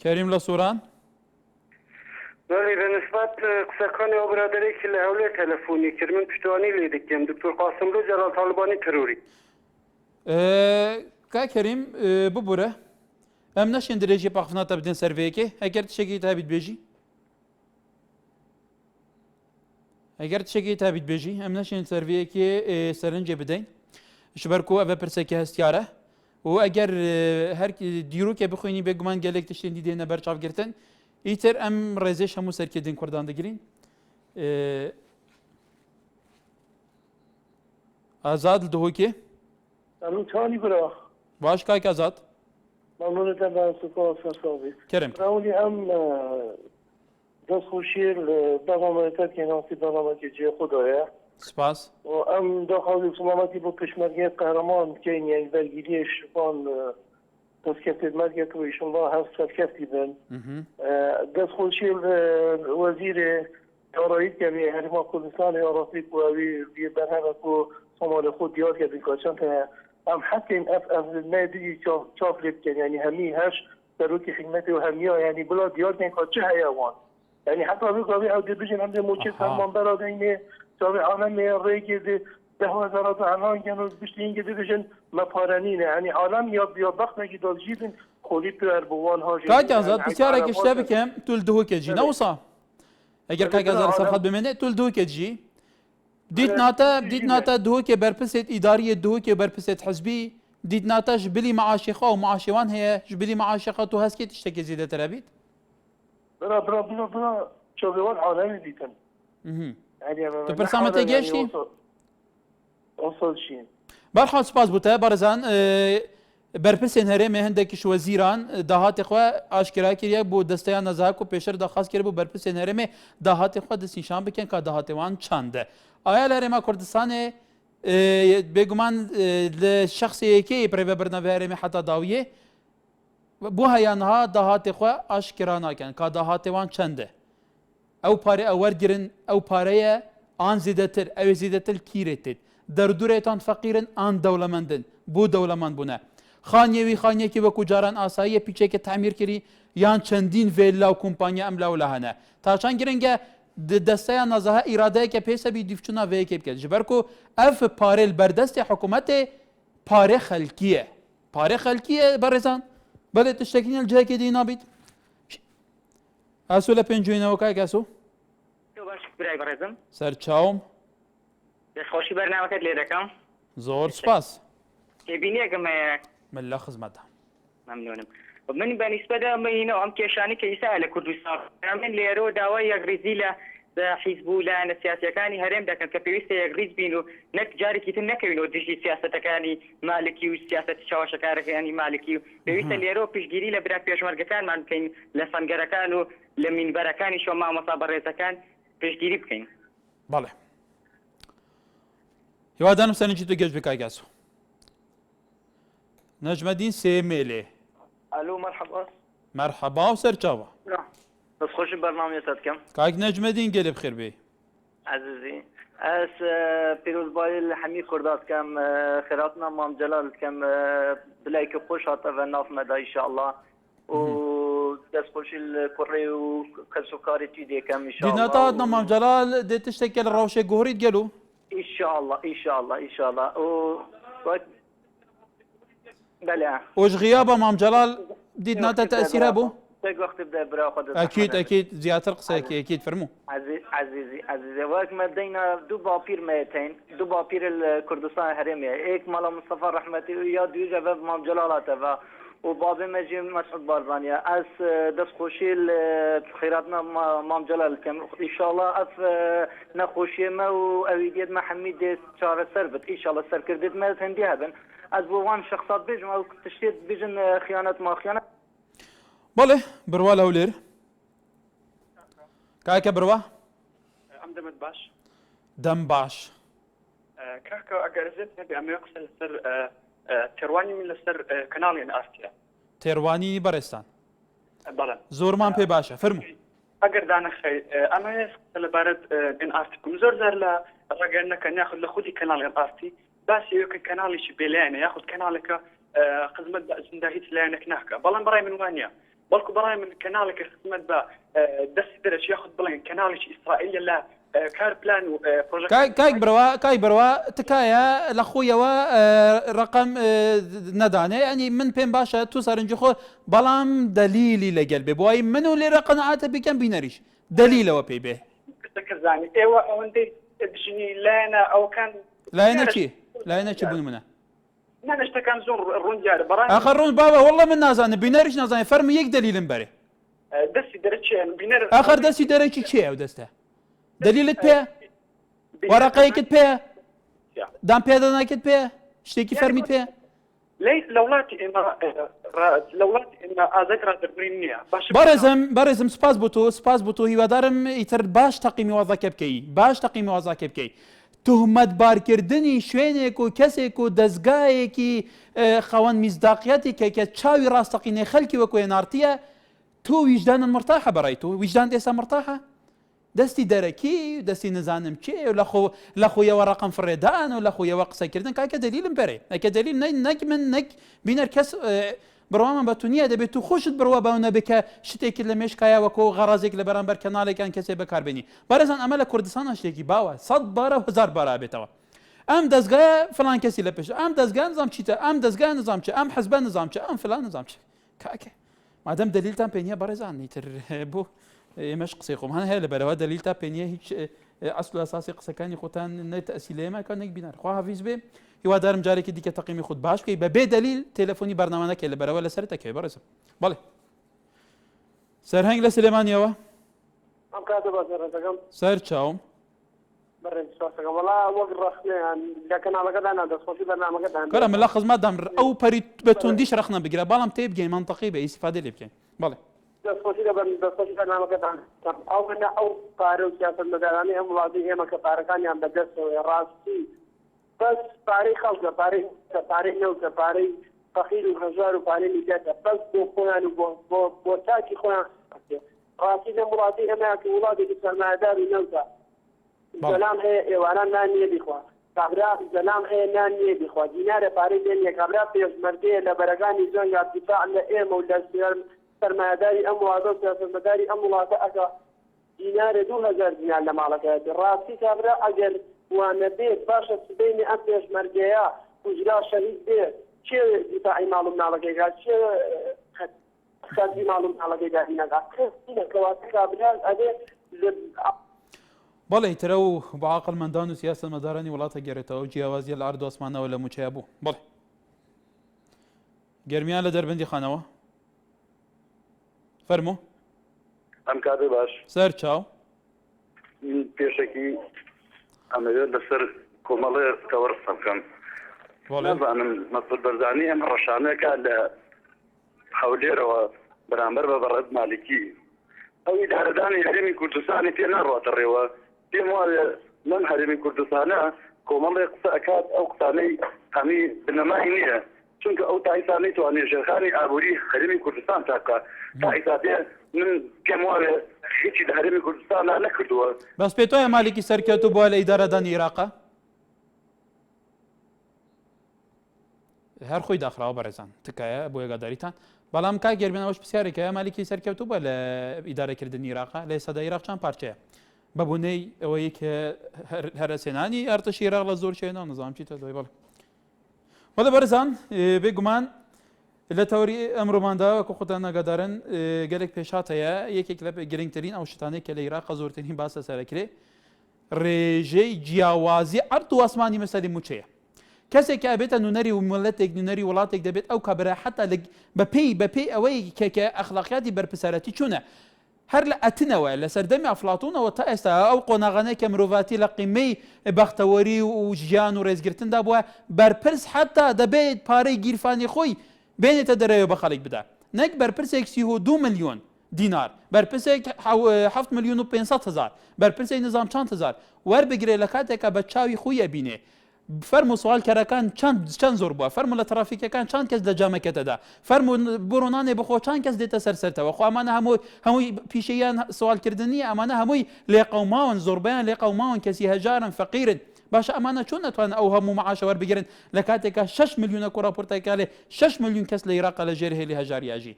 کەریم لە سووران بەڵێ بەنسبەت قسەکانی ئەو برادەرێکی لە هەولێر تەلەفۆنی کرد من پشتوانی لێ دەکەم دکتۆر قاسملو جەلال تاڵبانی تەروری کا کەریم ببوورە ئەم نەشێن درێژی پاخناتە بدەن سەرڤەیەکێ ئەگەر تشێکی تابیت بێژی ئەگەر تشێکی تابیت بێژی ئەم نەشێن سەرڤەیەکێ سەرنجێ بدەین شبەرکۆ ئەvە پرسێکی هەستیارە و ئەگەر هەر دیرۆکێ بخوێنی بێگومان گەلێک تشتێنی دێنە بەرچاوگرتن ئیتر ئەم ڕێزێش هەموو سەرکردن کوردان دەگرین ئازاد دهۆکێ تانی برا باش کاک ئازاد ممنونەتە بە سوپاس سەرساوی کەرم ڕاولی ئەم دەستخۆشیە بەڵامەتەکە ناسی بەڵامەتی جێ خوددایە سپاس و ئەم داخواازی سڵامەتی بۆ پشمەرگێ قەهرەمان بکەین یانی بەرگیریش بان دەستکەفتێت مەرگێتەوەیشم با هەست سەرکەفتی بن دەستخۆشی وەزیرێ داراییت کەمی هەرێما کوردستانی ئاڕاستی کوراوی بەرهەمە و سۆمالی خۆ دیار کردن کاچەند هەیە ئەم حەکەین ئەف نەدیجی چاپ لێ بکەن یعنی هەمی هەش دەروکی خدمەتی و هەمیە یعنی بڵا دیار کەن کە چه هەیە وان یعنی حتا بگاوی ئەو دەبژن ئەم دێ موچێت هەمان بەرادەینێ چاوی عالەمێ ڕێگێ دهوازارات عنان كانوا بيشتين كده بيجن مبارنين يعني عالم يا بخت نجي دالجيبن خولي بير بوان هاجي كاك آزاد بسيارك اشتبكم تول دهوك جي نوصا اگر كاك آزاد صفحات بمنه تول دهوك جي ديت ناتا دهوك برپسيت ادارية دهوك برپسيت حزبي ديت ناتا جبلي معاشقة ومعاشوان هي جبلي معاشقة وهسكي تشتكي زيادة ترابيت برا شو بيوان عالمي ديتن يعني تبرسامة جيشتي وصل شيء برحال سپاس بوده بارزان برپرسین هەرێمێ هەندێکیش وەزیران داهاتی خۆ ئاشکرا کردە بۆ دەستەیان نەزاک و پێشتر داخواست کرد بۆ برپرسین هەرێمێ داهاتی خۆ دەستنیشان بکەن کە داهاتیوان چەندە ئایا لە هەرێما کوردستانê بێگومان لە شخصەیەکەی پرێڤەبردنەوە هەرێمێ حتا داویێ بۆ هەیانها داهاتی خۆ ئاشکرا ناکەن کە داهاتیوان چەندە ئەو پارێ ئەو وەرگرن ئەو پارەیە ئان زیدەتر ئەوێ زیدەتر کیرێتێت دەردورێتان فەقیرن ئان دەوڵەمەندن بۆ دەوڵەمەند بوونە خانیێوی خانیەکی وەکو جاران ئاساییە پیچێکە تعمیر کردی یان چەندین ڤێلا و کۆمپانیا ئەم لاو لە هەنە تاچان گرنگە دەستەیان نەزەها ئیرادەیەکە پێسەبی دیفچوونە vەیەکێ بکرد ji ber ku ev parê li berdestê hikûmetê parê xelkî parê xelkî berêzan belê tiştekî cihekê dî nabît eso lê pêncûyînەوە kayek eso باش برای بەڕێزم سەرچاوم دەستخۆشی بەرنامەکەت لێ دەکەم زۆر سپاس تێبینیەکەم هەیە من لە خزمەتە مەمنونم من بەنسبەدا مەینەوە ئەم کێشانی کە ئیسا لە کوردستان من لێرەوە داوای یەکریزی لە حیزب و لایەنە سیاسیەکانی هەرێم دەکەن کە پێویستە یەکریز بین و نەک جارێکی تر نەکەوینەوە دژی سیاسەتەکانی مالکی و سیاسەتی چاوەشەکارەکانی مالکی و پێویستە لێرەوە پشتگیری لە برا پێشمەرگەکانمان بکەین لە سەنگەرەکان و لە مینبەرەکانی شۆ مامۆستا بەڕێزەکان پشتگیری بکەین بەڵێ هیوادارم سەرنجی تۆ گەشت بکای گاسۆ نەجمەدین سێمێلێ الو مرحبا مرحبا و سەرچاوە دەستخۆشی بەرنامەیەتە دکەم کاک نەجمەدین گەلێ بخێر بێ عزیزی ئەس پیرۆزبایی لە هەمی کووردا دکەم خێراتنا مام جەلال دکەم بلایکە خۆش هاتەڤە نافمەدا ئینشاءالله و دەستخۆشی کوڕێ و کەس و کاری توی دێکەم ئینشاءالله دینەتا هاتنە مام جەلال دێ تشتێکە لە ڕەوشێک گۆڕیت گەلو ئینشاءالله ئینشاءالله ئینشاءالله بەلێ وش غیابە مام جەلال دیت ناتە تەئسیرە بوو وقت بدأ برا خد اكيد زيادة قصيك اكيد فرمو عزيزي وقت ما بدينا دو بابير ميتين دو بابير الكردستان هرمية ايك مالا مصطفى رحمتي يا ديوجا في مام جلالات و بابي مجي مسعود بارزانيا اس دس خوشي خيراتنا مام جلال كم ان شاء الله اف نخوشي ما واويديد ما حميد شهر سربت ان شاء الله سر كردت ما هندي هذا از بوان شخصات بيجم او تشتيت بيجن خيانات ما خيانه بله بروا لولير كاكا بروا ام دمت باش دم باش كاكا اجازت نبي ام يقصل سر ترواني من السر كنالين ارتيا تێڕوانی بەڕێستان بەڵێ زۆرمان پێ باشە فەرموو ئەگەر دانەخەی ئەمە لەبارەت بین ئارتیکم زۆر زار لە ڕاگەرنەکەن یاخود لە خودی کەناڵی ئارتی باسی ئەوکە کەناڵیشی بێلایەنە یاخود کەناڵێکە خزمەت بە ئەجندا هیچ لایەنێک ناکە بەڵام بەڕای من وانە بەڵکو بەڕای من کەناڵێکە خزمەت بە دەستی دەرەچ یاخود بڵێن کەناڵیشی ئیسرائیلە لە کار پلان و کاک بڕوا تکایە لە خۆیەوە ڕقم نەدانێ ئەنی من پێم باشە تو سەرنجی خۆ بەڵام دەلیلی لەگەل بێ بۆی من و لێرە قەنەعاتە بکەم بینەریش دەلیلەوە پێی بێ کەزانی ئێوە ئەوەندەی بژنی لایەنە ئەوکان لایەنە چی لایەنە چی بوون منە نانشتەکان زۆر ڕوونجارە بەڕای ئاخە ڕوون بابە وەڵڵە من نازانم بینەریش نازانێ فەرمی یەک دەلیلم بەرێ دەستی دەرەچیان بینەر ئاخر دەستی دەرەکی چیە ئەو دەستە دلیلت پێ وەرەقەیەکت پێ دام پێداناکت پێ شتێکی فەرمیت پێ لە وڵاتی ئێمە ئازاد ڕادەربڕین نییە بەڕێزم سپاس بۆ تۆ هیوادارم ئیتر باش تەقیمی وەزاکە بکەی باش تەقیمی وەزاکە بکەی تهمەتبارکردنی شوێنێک و کەسێک و دەستگایەکی خەوەن میزداقیەتی کە چاوی ڕاستەقینەی خەلکی وەکو هێنارتیە تۆ ویجدانت مرتاحە بەڕای تۆ ویجدان ئێستا مرتاحە دەستی دەرەکی دەستی نزانم چێ لە خۆیەوە ڕقم فڕێدان و لە خۆیەوە قسەکردن کاکە دلیلم بەرێ ئەکە دلیل نەک من نەک بینەر کەس بڕوامان بە تو نییە دەبێت تو خۆشت بڕوە بەو نەبێکە شتێکی لە مێشکایەوەکۆ غەڕازێک لە بەرامبەر کەناڵێکان کەسێ بەکاربێنی بەڕێزان ئەمە لە کوردستان شتێکی باوە 100 بارە و 1000 بارە بێتەوە ئەم دەستگایە فلان کەسی لە پێش ئەم دەستگای نظام چیتە ئەم دەستگای نظام چ ئەم حەزبە نظام چ ئەم فلان نظام چ کاکە مادەم دلیلتان پێ نییە بەڕێزان نیتر بۆ ئێمەش قسەی خۆم هەن هەیە لەبەرەوە دلیل تا پێ نییە هیچ ئەسڵ ئەساسی قسەکانی خۆتان نەتەسیلێمەکە نەک بینار خوا حافیز بێ هیوادارم جارێکی دیکە تەقیمی خۆت باش بکەی بە بێ دلیل تێلەفۆنی بەرنامەکەی لەبەرەوە لەسەر تەکەوێ بەڕێزم بەڵێ سەرهەنگ لە سلێمانیەوە ئەم کاتە بەسەرەتەکەم سەر چاوم بەڕێز ساسەکە وەڵا وەک ڕاستیان لە کەناڵەکەدانا دەستخۆشی بەرنامەکەدان کەرە من لە خزمەتدام ئەو پەری بە توندیش ڕخنە بگیرە بەڵام تێ بگەین منتەقی بە ئیسیفادە لێ بکەین بەڵێ دەستخۆشی دەستخۆشی بەرنامەکەدان ئەوەنە ئەو پارە و سیاسەتمەدارانی هەم وڵاتی ئێمە کە پارەکانیان بەدەستەوە ڕاستی بەس پارەی خەڵکە پارەی نەوتە پارەی فەقیر و هەژار و پارەی میلەتە بەس بۆ خۆیان و بۆ تاکی خۆیان ڕاستی لەم وڵاتی ئێمەیە کە وڵاتێکی سەرمایەدار و نەوتە زەلام هەیە ئێواران نان نییە بیخوا کابرا زەلام هەیە نان نییە بیخوا دینارە پارەی لێن نییە کابرا پێشمەرگەیە لە بەرەکانی زۆنگا دیفاع لە ئێمە و لە سەرمایەداری ئەم وڵاتە و سیاسەتمەداری ئەم وڵاتە ئەگە دینارە 2000 دینار لە ماڵەکەیەتی ڕاستی کابرا ئەگەر وانە بێت باشە سبەینی ئەم پێشمەرگەیە کوژرا شەهید بێت چێ دیفاعی ماڵ و مناڵەکەیگا چێ خەرجی ماڵ و مناڵەکەیگا هینەکا کەواتە کابرا ئەبێ بەڵێ ترە و بە عاقڵمەندان و سیاسەتمەدارانی وڵاتە گەڕێتەوە جیاوازیە لە ئەرد ئاسمانەوە لە موچەیە بوو بەڵێ گەرمیان لە دەربەندی خانەوە فەرموو ئەم کاتێ باش سەر چاو پێشێکی ئەمەوێت لەسەر کۆمەڵێ کەوەڕ قسە بکەم نازانم مەسعود بەرزانی ئەمە ڕەشانەکە لە هەولێرەوە بەرامبەر بە بەڕێز مالیکی ئەو ئیدارەدانی هەرێمی کوردستانی پێ ناڕاتە ڕێوە پێم وایە لەم هەرێمی کوردستانە کۆمەڵێ قسە ئەکات ئەو قسانەی هەمی بنەمای نییە چونکە ئەو تایسانی توانێ ژێرخانی ئابووری هەرێمی کوردستان تاکە تایساتێ من پێم وایە هیچی لە هەرێمی کوردستانە نەکردووە بەس پێ تۆیە مالێکی سەرکەوتوو بووە لە ئیدارەدانی عێراقا هەر خۆی داخراوە بەڕێزان تکایە بۆ یەگاداریتان بەڵام کا گەرمێنەوەش پرسیارێکە مالێکی سەرکەوتوو بە لە ئیدارەکردنی عێراقا لە ئێستادا عێراق چەند پارچەیە بەبوونەی ئەوەی کە هەرەسێنانی ئەرتەشی عێراق لە زۆر شوێنەوە نەزانم چیتە دۆی بەڵێ بەڵێ بەڕێزان بێگومان لە تەوری ئەمڕۆماندا وەکو خۆتان ناگادارن گەلێک پێشات هەیە یەکێک لە گرنگترین ئەو شتانەی کە لە عێراقا زۆرترین باسە سەرەکرێ ڕێژەی جیاوازی ئەرد و ئاسمانی مەسەلی موچەیە کەسێک ئەبێتە نوێنەری و مڵەتێک نوێنەری وڵاتێک دەبێت ئەو کابرا حتا بەپێی ئەوەی کە ئەخلاقیاتی بەرپرسارەتی چوونە هەر لە ئەتنەوە لە سەردەمی ئەفلااتونەوە تا ئێستا ئەو قۆناغانەی کە مرۆڤاتی لە قیمەی بەختەوەری و ژیان و ڕێزگرتندا بووە بەرپرس حتا دەبێت پارەی گیرفانی خۆی بێنێتە دەرەوە بە خەڵک بدە نەک بەرپرسێک 32 ملیۆن دینار بەرپرسێک 7 ملیۆن و 500 هزار بەرپرسێک نظام چەند هزار وەربگرێ لە کاتێکە بە چاوی خۆی ئەبینێ فەرمو سوالکەرەکان چەند زۆر بووە فەرمو لە ترافیکەکان چەند کەس لە جامەکەتەدا فەرمو بڕۆنانێ بخۆ چەند کەس دێتە سەرسەرتەوە خۆ ئەمانە هەمووی پیشەیان سوالکردنی ئەمانە هەمووی لێقەوماون زۆربیان لێقەوماون کەسی هەژارن فەقیرن باشە ئەمانە چۆن نەتوانن ئەو هەموو مەعاشە وەربگرن لە کاتێکە 6 ملیۆنە کوڕاپۆرتێکا لێ 6 ملیۆن کەس لە عێراقا لە ژێر هێلی هەژاریاژی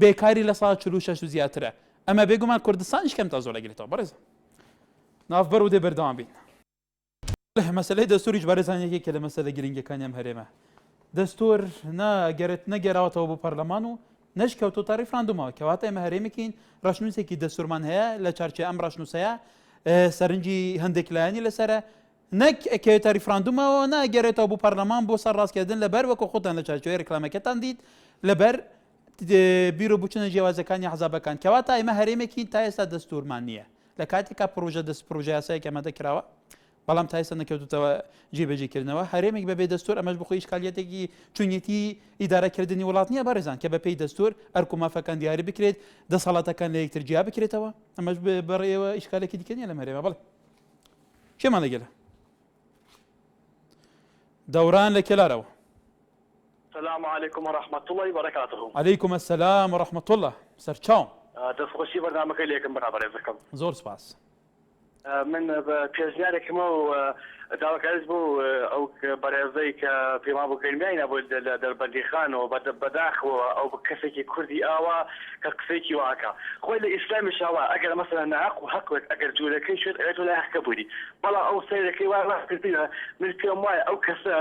بێکاری لە ساڵ 46 و زیاترە ئەمە بێگومان کوردستانیش کەم تا زۆر لەگرێتەوە بەڕێزە ناوبەر و دێ بەردەوام بین مەسەلەی دەستوریش بەڕێزانێکێکە لە مەسەلە گرنگەکانی ئەم هەرێمە دەستور نەگەرەوەتەوە بۆ پەرلەمان و نەشکەوتۆ تا ڕیفراندومەوە کەواتە ئێمە هەرێمێکین ڕەشنووسێکی دەستورمان هەیە لە چارچێ ئەم ڕەشنووسەیە سەرنجی هەندێک لایەنی لەسرە نەک ئەکەوێتە ریفراندومەوە ناگەرێتەوە بۆ پەرلەمان بۆ سەر ڕاستکردن لەبەر وەکو خۆتان لە چارچێوەی ڕێکلامەکەتان دیت لەبەر بیرۆ بچونە جیاوازەکانی حەزابەکان کەواتە ئێمە هەرێمێکین تا ئێستا دەستورمان نییە لە کاتێکا پرۆژە یاسایەک ئەمە دەکراوە بەڵام تا ئێستا نەکەوتوتەوە جێبەجێکردنەوە هەرێمێک بەبێ دەستور ئەمەش بخۆی ئیشکالیەتێکی چونیەتی ئیدارەکردنی وڵات نییە بەڕێزان کە بەپێی دەستور ئەرک و مافەکان دیاری بکرێت دەسەڵاتەکان لە یەکتر جیا بکرێتەوە ئەمەش بەڕێوە ئیشکالێکی دیکە نیە لەم هەرێمە بەڵێ چێمان لەگەلە دەوران لە کێلارەوە السلام عليكم ورحمة الله وبركاته. عليكم السلام ورحمة الله. سرچاوم. دەستخۆشی بەرنامەکەی لێکم بەڕێزەکەم. زۆر سپاس. من بە پێشنیارێکم و داواکاریش بوو ئەو بەڕێزەی کە پێما بوو گەرمیای نەبوو لە دەربەندیخانەوە بەداخەوە ئەو کەسێکی کوردی ئاوا کە قسەیەکی واکە خۆی لە ئیسلامیش ئاوا ئەگەر مەسەلا نەحەق و حەقێک ئەگەر جوولەکەی شوێت ئەوێت لای حەقە بووری بەڵام ئەو سەیرەکەی وا ڕاستکردینە من پێم وایە ئەو کەسە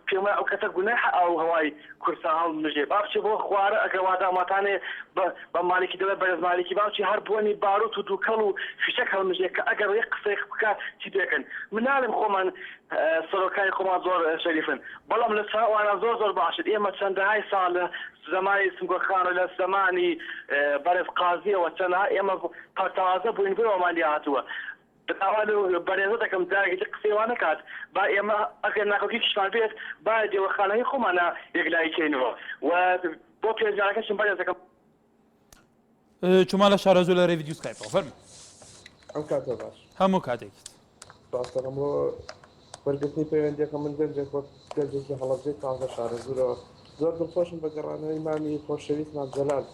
پێم ئەو کەسە گوناحە ئەو هەوای کورسان هەڵمژێ بابچێ بۆ خوارە ئەگەر واداماتانێ بە مالێکی دەڵێ بەرز مالێکی باوچی هەر بوونی باروت و دووکەڵ و فیشەک هەڵمژێ کە ئەگەر یەک قسەیەک بکە چی پێکەن من ناڵێم خۆمان سەرۆکای خۆمان زۆر شەریفن بەڵام لە چاوانە زۆر باشن ئێمە چەندەهای ساڵ لە زمانی سنگۆخان و لە زمانی بەرز قازیەوە چەندها ئێمە تازە بووین بۆمان لێ هاتووە بەرێزە دەکەم داگەی قسەیوان نکات با ئێمە ئەگەر ناکەوتی شتان بێت با دێوەخانەی خۆمانە یەکلایکەینەوە و بۆ پێشنیارەکەشم بەرێز دەکەم چما لە شارەزوو لە ڕێ ڤیدیۆ سکایپەوە فەرموو ئەم کاتە باش هەموو کاتێکیت ڕاستەکەمەوە وەرگرتنی پەیوەندیەکە من گەنجێک بۆ گەنجێکی هەڵەبجەی تازە شارەزوورەوە زۆر دڵخۆشم بە گەڕانەوەی مامی خۆشەویستمان جەلال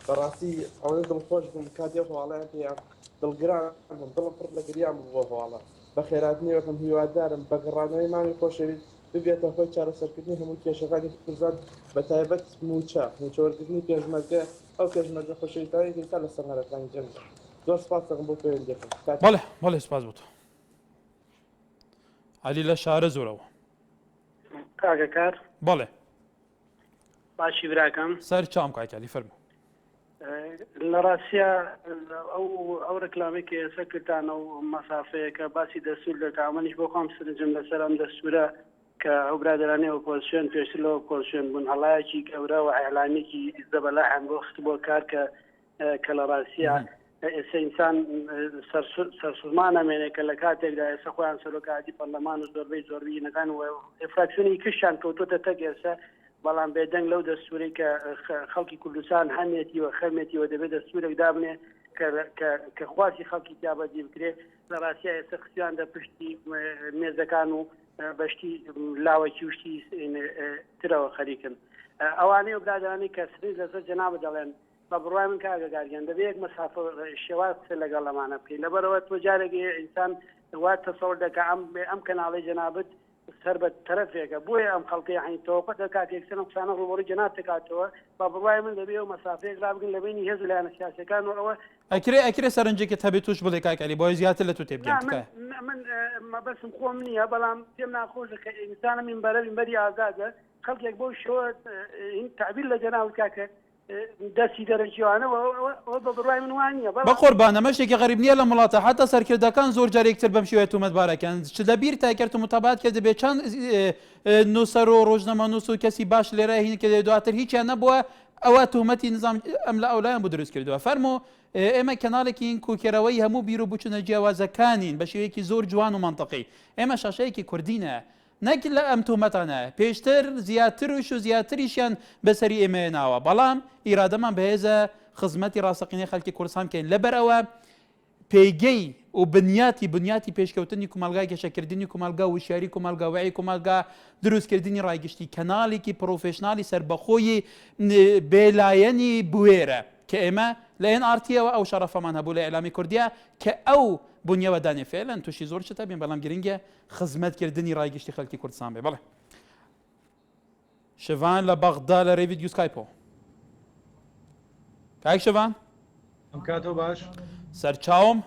بەڕاستی ئەوەی دڵخۆش بووم کاتێک هەواڵەیان پێیان دڵگران دڵم پڕ لە گریان بوو بۆ هەواڵە بە خێراتنیەوەکەم هیوادارم بە گەڕانەوەی مامی خۆشەویست ببێتە هۆی چارەسەرکردنی هەموو کێشەکانی کوردستان بە تایبەت موچەوەرگرتنی پێشمەرگە ئەو پێشمەرگە خۆشەویستانی تا لە سەرهەڵەکانی جەنگ زۆر سپاس دەکەم بۆ پەیوەندیەکەم بەڵێ سپاس بۆ تۆ عەلی لە شارەزوورەوە کاکە کار بەڵێ باشی براکەم سەر چام کاکالی فەرموو لە ڕاستیە ئەو ڕکلامی کە ئێستا کردانە و مەسافەیە کە باسی دەستور دەکات منیش بۆ خۆم سرنجم لەسەر ئەم دەستورە کە ئەو برادرانی ئۆپۆزیسیۆن پێشتر لە ئۆپۆزیسیۆن بوون هەڵایەکی گەورە و ئەعلامێکی زەبەلاحیان بۆ خست بۆ کار کە لە ڕاستیە ئێستا ئینسان سەرسوورمان ئەمێنێ کە لە کاتێکدا ئێستا خۆیان سەرۆکاتی پەرلەمان و زۆربەی نەکان و ئێفراکسیۆنی کشیان کەوتۆتە تەک ئێستا بەڵام بێدەنگ لەو دەستوری کە خەڵکی کوردستان هەمێتیوە خەمێتیوە دەبێت دەستورێک دابنێ کە خواسی خەڵکی تیابەتی بکرێت لە ڕاستیە ئێستا خستیان دە پشتی مێزەکان و بەشتی لاوەکی وشتی ترەوە خەریکن ئەوانەی و برادرانی کە سرنج لەسەر جەنابە دەڵێن بە بڕوای من کاگەگاریان دەبێت یەک مەسافە شێواز لەگەڵ لەمانە بکەین لەبەرەوە تۆ جارێکی ئینسان وا تەسەوڕ دەکە ئەم کەناڵی جەنابەت سەر بە تەرەفێکە بۆیە ئەم خەڵکی حینتەوە پەتە کاتێکسەنە قسانە ڕوبڕی جەناب دەکاتەوە با بڕوای من دەبێت و مەسافەیەک رابگن لە بینی هێز لایەنە سیاسەکان و ئەوە ئەکرێ سەرنجێکت هەبێت توش بڵێ کاکەلی بۆی زیاتر لە تو تێبگەین من مەبەسم خۆم نییە بەڵام پێم ناخۆشە کە ئینسانە منبەری ئازادە خەڵکێک بۆ شۆ تعبیر لە جەناب کاکە دەستی دەرەجیوانەوە بە بڕای من وانە بە قوربانە مەشتێکی غەریب نییە لە وڵاتە حتا سەرکردەکان زۆر جارێکتر بەم شێوەیە تۆمەتبارەکەن چ لەبیر تاکرد و متابات کرد دەبێت چەند نووسەر و ڕۆژنەمەنووس و کەسی باش لێرە هین کە دواتر هیچیان نەبووە ئەوە تۆمەتی نظام ئەم لە ئەولایان بۆ دروست کردووە فەرمو ئێمە کەناڵێکی این کوکێرەوەی هەموو بیر و بچونە جیاوازەکانین بە شێوەیەکی زۆر جوان و منطقی ئێمە شاشەیەکی کوردینە نەک لە ئەم تۆمەتانە پێشتر زیاتریش و زیاتریشیان بەسەری ئێمە ناوە بەڵام ئیرادەمان بەهێزە خزمەتی ڕاستەقینەی خەڵکی کوردستان بکەین لەبەرەوە پێیگەی و بنیاتی پێشکەوتنی کومەلگای گەشەکردنی کومەلگا وشیاری کومەلگا وعی کومەلگا دروستکردنی ڕایگشتی کەناڵێکی پرۆفێشنالی سربەخۆیی بێلایەنی بوێرە کە ئێمە لە NRTەوە ئەو شەرەفەمان هەبوو لە ئێلامی کوردیا کە ئەو بنیەوە دانێ فعلەن تووشی زۆر شتە بێن بەڵام گرنگە خزمەتکردنی ڕایگشتی خەڵکی کوردستان بێ بەڵێ شەڤان لە بەغدا لە ڕێ ڤیدیۆ سکایپۆ کاک شەڤان ئەم کاتۆ باش سەرچاوم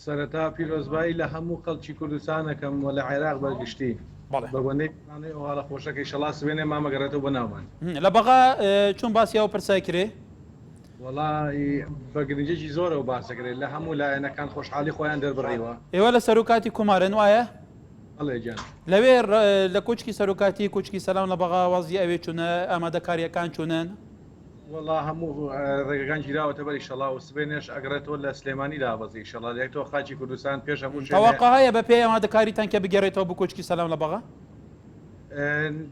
سەرەتا پیرۆزبایی لە هەموو خەڵکی کوردستانەکەم و لە عێراق بەرگشتی بەگوەندەی ئەوڵە خۆشەکەی شەڵا سوێنێ مامەگەڕێتەوە بە ناومان لە بەغا چۆن باسیەوە پرسای کرێ وڵی بەگرنجێکی زۆرە و باسەکرێت لە هەموو لایەنەکان خۆشحاڵی خۆیان دەربڕیوە ئێوە لە سەرۆکاتی کومارن وایە ئەڵێجان لەوێ لە کوچکی سەرۆکاتی کوچکی سەلام لە بەغا وازی ئەوێ چونە ئامادەکاریەکان چونن وڵا هەموو ڕێگەکان گیراوەتە بەری شەڵا و سبێنێش ئەگرێتەوە لە سلێمانی دابەزی شەڵا لێکتەوە خاچی کوردستان پێش هەموو تەواقع هەیە بە پێی ئامادەکاریتان کە بگەڕێتەوە بۆ کوچکی سەلام لە بەغا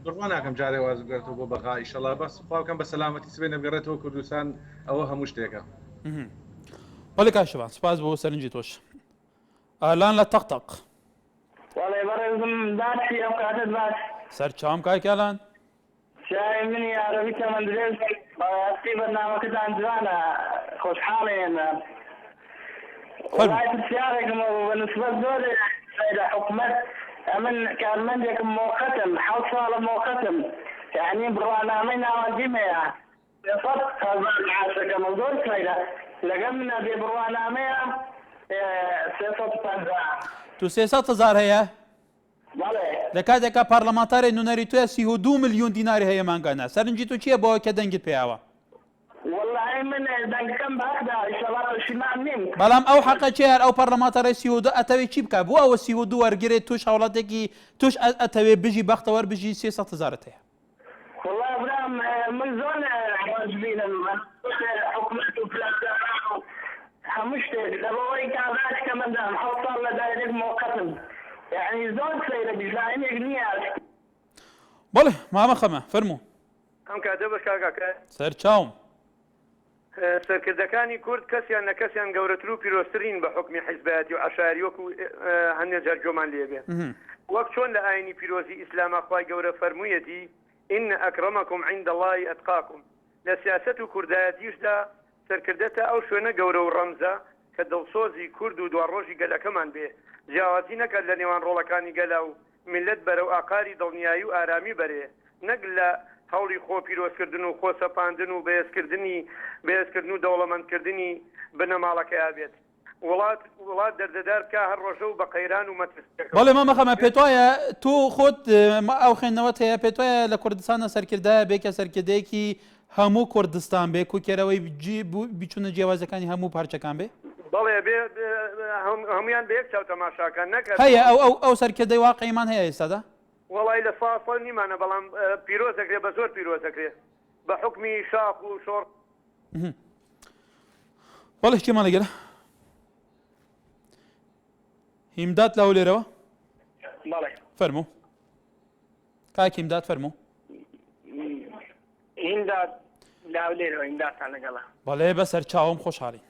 بڕوان ناکەم جارێ واز بگرێتەوە بۆ بەغا ئیشەڵا بەس خواکەم بە سەلامەتی سبێنە بگەڕێتەوە کوردستان ئەوە هەموو شتێکە وەڵێ کاشەوان سپاس بۆ سەرنجی تۆش ئالان لە تەقتەق وەڵێ بەڕێزم باسی ئەو کاتت باش سەرچاوم کاکیالان شای منی عەرەبی چەمەند درێژ بەڕاستی بەرنامەکەتان جوانە خۆشحاڵێن وڵای پرسیارێکم بە نسبەت زۆر لە حکومەت من کارمەندێکم مۆقەتم حەوت ساڵە مۆقەتم یعنی بڕوانامەی ناوەندیمەیە 300,000 معاشەکەمە زۆر سەیرە لەگەڵ منە بێ بڕوانامەیە 350 تو 300,000 هەیە لە کاتێکا پارلەمانتارێ نوێنەری توێ 32 ملیۆن دیناری هەیە مانگانە سەرنجی تو چییە بۆەوە کە دەنگت پێیاوە والله من دەنگەکەم بەحدا ئینشەڵا پەشیمان نیم بەڵام ئەو حەقە چێر ئەو پەرلەمانتارەی 32 ئەتەوێت چی بکە بۆ ئەوە 32 وەرگێت توش هەوڵاتێکی توش ئەتەوێت بژی بەختەوەەر بژی 300,000 هەیە والله برام من زۆر حواجبینم حکومەت و پلاتفۆرم هەموو شتێک لەبەوەی کابراکە مندام حەوت ساڵ لە دایرێک مۆقەتم یعنی زۆر سەیرە بیژلاینێک نییە بەڵێ مامە خەمە فەرموو ئەم کاتە بەش کاکاکە سەرچاوم سەرکردەکانی کورد کەسیان لە کەسیان گەورەتر و پیرۆسترین بە حکمی حیزبەتی و عەشاری وەکو هەندێک جار جۆمان لێبێ وەک چۆن لە ئاینی پیرۆزی ئیسلامە خوای گەورە فەرموویەتی ئین ئەکرەمەکم عیند الله ئەتقاکم لە سیاسەت و کوردایەتیشدا سەرکردەتە ئەو شوێنە گەورە و ڕەمزە کە دڵسۆزی کورد و دوڕۆژی گەلەکەمان بێ جیاوازی نەکات لە نێوان ڕۆڵەکانی گەلا و ملت بەرەو ئاقاری دڵنیایی و ئارامی بەرێ نەک لە هەوڵی خۆ پیرۆزکردن و خۆ سەپاندن و بەهێزکردن و دەوڵەمەندکردنی بنەماڵەکەیا بێت وڵات دەردەدار بکە هەر ڕۆژە و بە قەیران و مەترسیەکە بەڵێ مامەخەمە پێت وایە تۆ خۆت ئەو خوێندنەوەت هەیە پێت وایە لە کوردستانە سەرکردایە بێکە سەرکردەیەکی هەموو کوردستان بێ کوکێرەوەی بیچونە جیاوازەکانی هەموو پارچەکان بێ بەڵێ بێ هەمویان بە یەک چاو تەماشاکان نەکرد هەیە ئەو سەرکردەی واقعیمان هەیە ئێستادا وڵی لە ساڵ نیمانە بەڵام پیرۆزەکرێ بە زۆر پیرۆزەکرێ بە حکمی شاخ و شۆڕ بەڵێ شتێمان لەگەرە هیمداد لەو لێرەوە فەرموو کاکی هیمداد فەرموو هیمداد لاو لێرەوە هیمدادتان لەگەڵە بەڵێ بەسەر چاوم خۆشحاڵی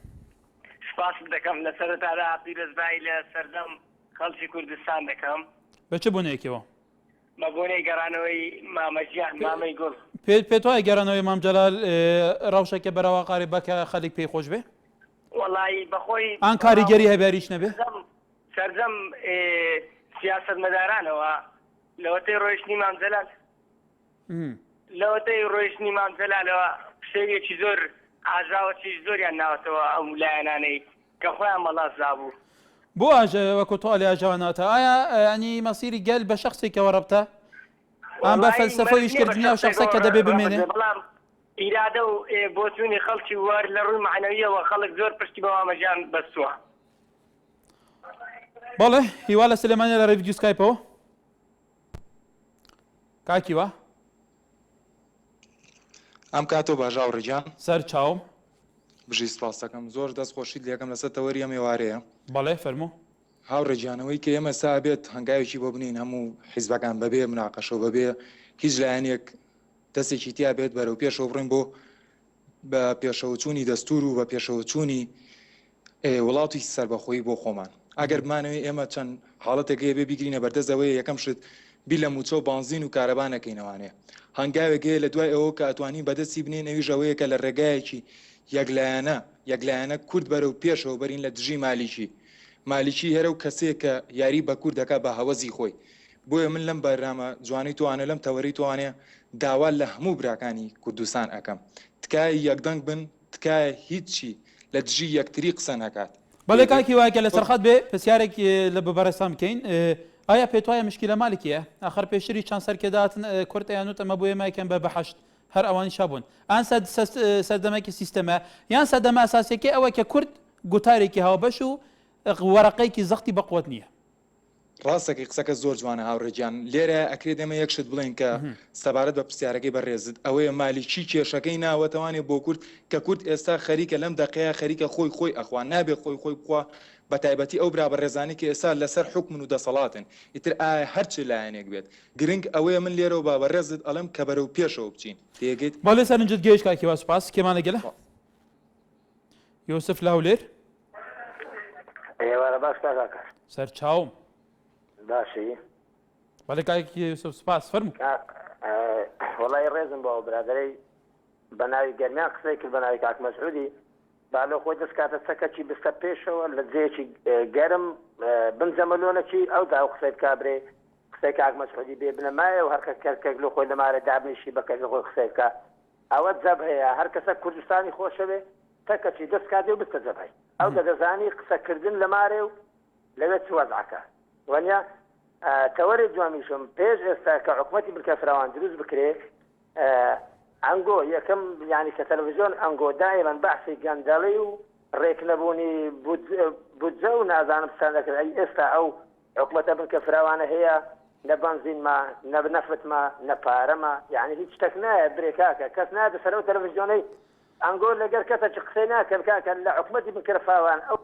سپاس دەکەم لە سەرەتادا پیرۆزبایی لە سەردەم خەڵکی کوردستان دەکەم بە چ بۆنەیەکەوە بە بۆنەی گەڕانەوەی مامەجیان مامەی گوڵ پێت وایە گەڕانەوەی مام جەلال ڕەوشێکە بەراوە قاری بەکە خەڵک پێی خۆش بێ وەڵی بەخۆی ئان کاریگەری هەباریش نەبێ سەردەم سیاسەتمەدارانەوە لەوەتەی ڕۆیشتنی مام جەلال لەوەتەی ڕۆیشتنی مام جەلالەوە شتێکی زۆر ئاژاوەی زۆریان ناوەتەوە ئەو لایەنانەی کە خۆیان مەڵاز دابوو بۆ وەکو تۆ ئەلی ئاژاوانەوەتە ئایا ینی مەسیری گەل بە شەخصێکەوە ڕەبتە ئەم بە فەلسەفە ویشکردنیا و شخصە کە دەبێ بمێنێ ئیرادە و بۆچوونی خەڵکی وار لە ڕووی معنەویەوە خەڵک زۆر پشتی بە وامەژیان بەستووە. بەڵێ هیوا لە سلێمانە لە ڕێڤیدیو سکایپەوە کاکیوە ئەم کاتۆ باژاو ڕێجان سەر چاوم بژی سپاس دەکەم زۆر دەست خۆشیت لێکم لەسەر تەوەری ئەم ێوارەیە. بەڵێ فەرموو هاوڕێجانەوەی کە ئێمە سا بێت هەنگاوێکی بۆ بنین هەموو حیزبەکان بەبێ مناقەشەوە بەبێ هیچ لایەنێک دەستێکی تیا بێت بەرەو پێشەوە بڕین بۆ بە پێشەوەچوونی دەستور و بە پێشەوەچوونی وڵاتی سەربەخۆیی بۆ خۆمان. ئەگەر بمانەوەی ئێمە چەند حاڵەتێکەیە بێ بیگرینە بەردەستەوەی یەکەم شت بی لە موچە و بانزین و کارەبا نەکەینەوانێ. هەنگاوێکەیە لە دوای ئەوە کە ئەتوانین بەدەستی بنین ئەویش ئەوەیە کە لە ڕێگایەکی یەکلایەنە کورد بەرەو پێشەوە بەرین لە دژی مالیکی هەرە و کەسێک کە یاری بە کورد دەکات بە هەوەزی خۆی. بۆیە من لەم بەرنامە جوانی توانە لەم تەوەری توانێ داوا لە هەموو براکانی کوردستان ئەەکەم تکای یەکدەنگ بن تکایە هیچی لە دژی یەکتری قسە نەکات. بەڵێ کاکی وایکە لە سەرخەت بێ پرسیارێک لە ببەرەستان بکەین ئایا پێت وایە مشکلە مالکیە ئاخر پێشتری چەند سەرکێداتن کورد ئەیانوت ئەمە بۆ ئێمەکەم بە بەحەشت هەر ئەوانی شابوون ئان سەردەمێکی سیستەمە یان سەردەمە ئاساسیەکە ئەوە کە کورد گوتارێکی هاوبەش و وەرەقەیەکی زەختی بەقوت نییە. ڕاستەکەی قسەکە زۆر جوانە هاوڕێجان لێرە ئەکرێت ئێمە یەکشت بڵێن کە سەبارەت بە پرسیارەکەی بەڕێزت ئەوەیە مالیکی کێشەکەی ناوەتەوانێت بۆ کورد کە کورد ئێستا خەریکە لەم دقەیە خەریکە خۆی ئەخوا نابێت خۆی بخوا بە تایبەتی ئەو برا بەڕێزانی کە ئێستا لەسەر حکم و دەسەڵاتن ئیتر ئایا هەرچی لایەنێک بێت گرنگ ئەوەیە من لێرەوە با بەڕێزت ئەڵم کە بەرەو پێشەوە بچین تێگەیت. بەڵێ سەرنجت گەیشت کاکی وا سوپاس کێمانە گەلە یۆسف لاولێر ئێوارە باش کاکە سەر چاوم باشی بەڵێ کاکی یۆسف سوپاس فەرموو. وەڵای ڕێزم بۆ برادەرەی بە ناوی گەرمیان قسەی کرد بە ناوی کاک مەسعودی بالۆ خۆی دەستکاتە چەکەچی بستە پێشەوە لە جێکی گەرم بنجەمەلۆنەکی ئەو دا قسەی کابرێ قسەی کاک مەسعودی بێ بنەمایە و هەرکە کەرکێک لە خۆی لەمارە دابنیشی بەکەک لە خۆی قسەی بکە ئەوە جەب هەیە هەر کەسە کوردستانی خۆشەوێ تەکەچی دەستکاتی و بستە جەبهەی ئەو دەدەزانی قسەکردن لەمارێ و لەوێت چ وەزعەکە وەنیا تەوەری جوامیشم پێش ئێستا کە حکومەتی بکە فراوان دروست بکرێ ئەنگۆ یەکەم ینی کە تەلەڤیزیۆن ئەنگۆ دایما بەحسی گەندەڵی و ڕێکنەبوونی بودجە و نازانم سان دەکرد ئەی ئێستا ئەو حکومەتە بکە فراوانە هەیە نە بەنزینما نە نەفتما نە پارەما یعنی هیچ شتێک نایە برێکاکە کەس نادە سەرەوە تەلەڤیزیۆنەی ئەنگۆ لەگەر کەسە چ قسەی ناکەن کاکە لە حکومەتی بکە فراوان ئەو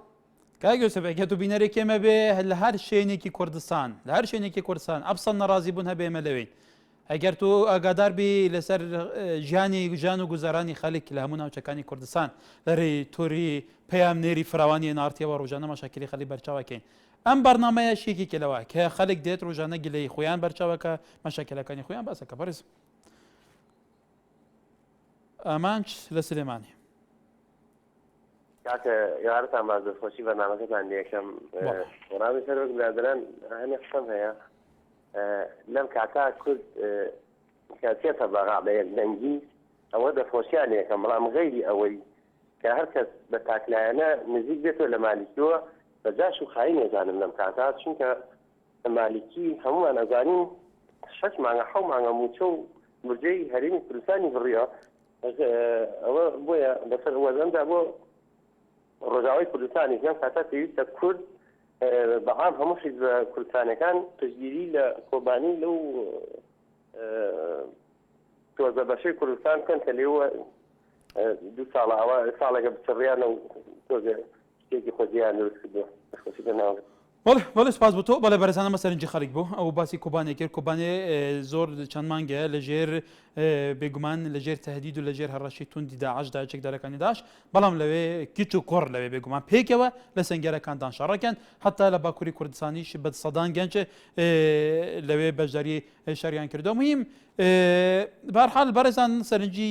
کاگە سەبەکە تو بینەرێک ئێمە بێ لە هەر شوێنێکی کوردستان لە هەر شوێنێکی کوردستان ئەبسەڵ نەڕازی بوون هەبێ ئێمە لەوێن ئەگەر تۆ ئاگادار بی لەسەر ژیان و گوزارانی خەڵک لە هەموو ناوچەکانی کوردستان لەرێ تۆری پەیامنێری فراوانی نارتیەوە ڕۆژانە مەشاکلی خەڵی بەرچاوەکەین ئەم بەرنامەیە شێکی کلەوە کە خەڵک دێت ڕۆژانە گلەی خۆیان بەرچاوەکە مەشاکلەکانی خۆیان باسەکە بەڕێز ئامانچ لە سلێمانی کاکە یارتان باز دەستخۆشی بەرنامەکەتان لێکەم وەڵامی سەر وەک برادەران هەمێ قسەم هەیە لەم کاتا کورد کاتێتە بەغا بە یەکدەنگی ئەوە دەستخۆشیان لێکەم بەڵام غەیری ئەوەی کە هەر کەس بە تاکلایەنە نزیک بێتەوە لە مالیکیەوە بەجاش و خاین نێزانم لەم کاتا چونکە مالیکی هەمومان ئەزانین 6 مانگە 7 مانگە موچە و برجەی هەرێمی کوردستانی بڕیە ئەوە بۆیە بەسەر وەزەندا بۆ ڕۆژاوای کوردستانی لەم کاتا پێویستە کورد بەعام هەموو حیزب کوردستانەکان پشتگیری لە کۆبانی لەو تۆزە بەشەی کوردستان کەن کە لێوە 2 ساڵە ئەوە ساڵێکە بچڕیانە و تۆزە شتێکی خۆزیان دروست کردووە خۆشی بەناو بەڵێ سپاس بۆ تۆ بەڵێ بەرزانە مەسەرنجی خەڵک بوو ئەو باسی کۆبانێک کرد کۆبانێ زۆر چەند مانگە لەژێر بێگومان لەژێر تەهدید و لەژێر هەڕەشی توندی داعشدا چێکدارەکانی داعش بەڵام لەوێ کیچ و کۆڕ لەوێ بێگومان پێکەوە لە سنگەرەکاندان شەڕەکەن حتا لە باکووری کوردستانیش بە سەدان گەنج لەوێ بەشداری شەریان کردو مهم بەرحال بەرزان سەرنجی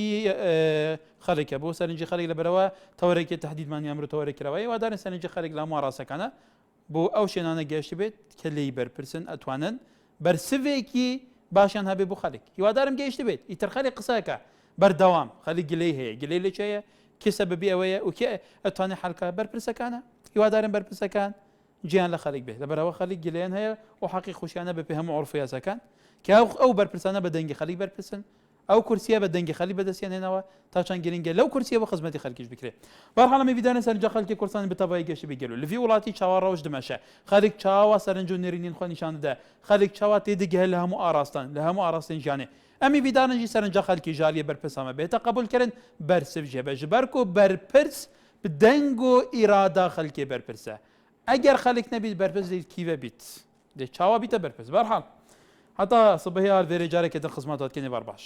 خەڵکە بۆ سەرنجی خەڵک لەبەرەوە تەوەرێکی تهدیدمانی ئەمرو تەوەرێکراوەیە وادارن سەرنجی خەڵک لە هەموو ڕاستەکانە بۆ ئەو شوێنانە گەشتی بێت کە لی بەرپرسن ئەتوانن بەرسڤێکی باشیان هەبێ بۆ خەڵک هیوادارم گەیشت بێت ئیتر خەڵک قسەکە بەردەوام خەڵک گلەی هەیە گلەی لەکێیە کێ سەبەبی ئەوەیە و کێ ئەتوانێت حەڵکە بەرپرسەکانە هیوادارم بەرپرسەکان گیان لە خەڵک بێت لەبەرەوە خەڵک گلەیان هەیە و حەقی خۆشیانە بە پێ هەموو عورف و یاساکان کە ئەو بەرپرسانە بە دەنگی خەڵک بەرپرسن ئەو کورسیە بە دەنگی خەلی بەدەستێنێنەوە تا چەند گرنگە لەو کورسیە بە خزمەتی خەڵکیش بکرێت بەرحاڵەمە ویدانە سەرنجە خەڵکی کوردستانی بەتەواوی گەشتی بگەلو لەوی وڵاتی چاوەڕەوش دمەشە خەڵک چاوە سەرنج و نێرینین خۆ نیشان دەدا خەڵک چاوە تێدەگەهێ لە هەموو ئاراستان لە هەموو ئاراستن ژیانێ ئەمی ویدانەجی سەرنجە خەڵکی ژالیە بەرپرسامە بێتە قبولکردن بەرسف ژێبە ji ber ku berpirs bi deng û îrada xelkê berpirs e eger xelek nebît berpirs dê kîve bît dê çawa bîte berpirs berhal heta sibihê ar vêrê carekê din xizmat hatkenê var baş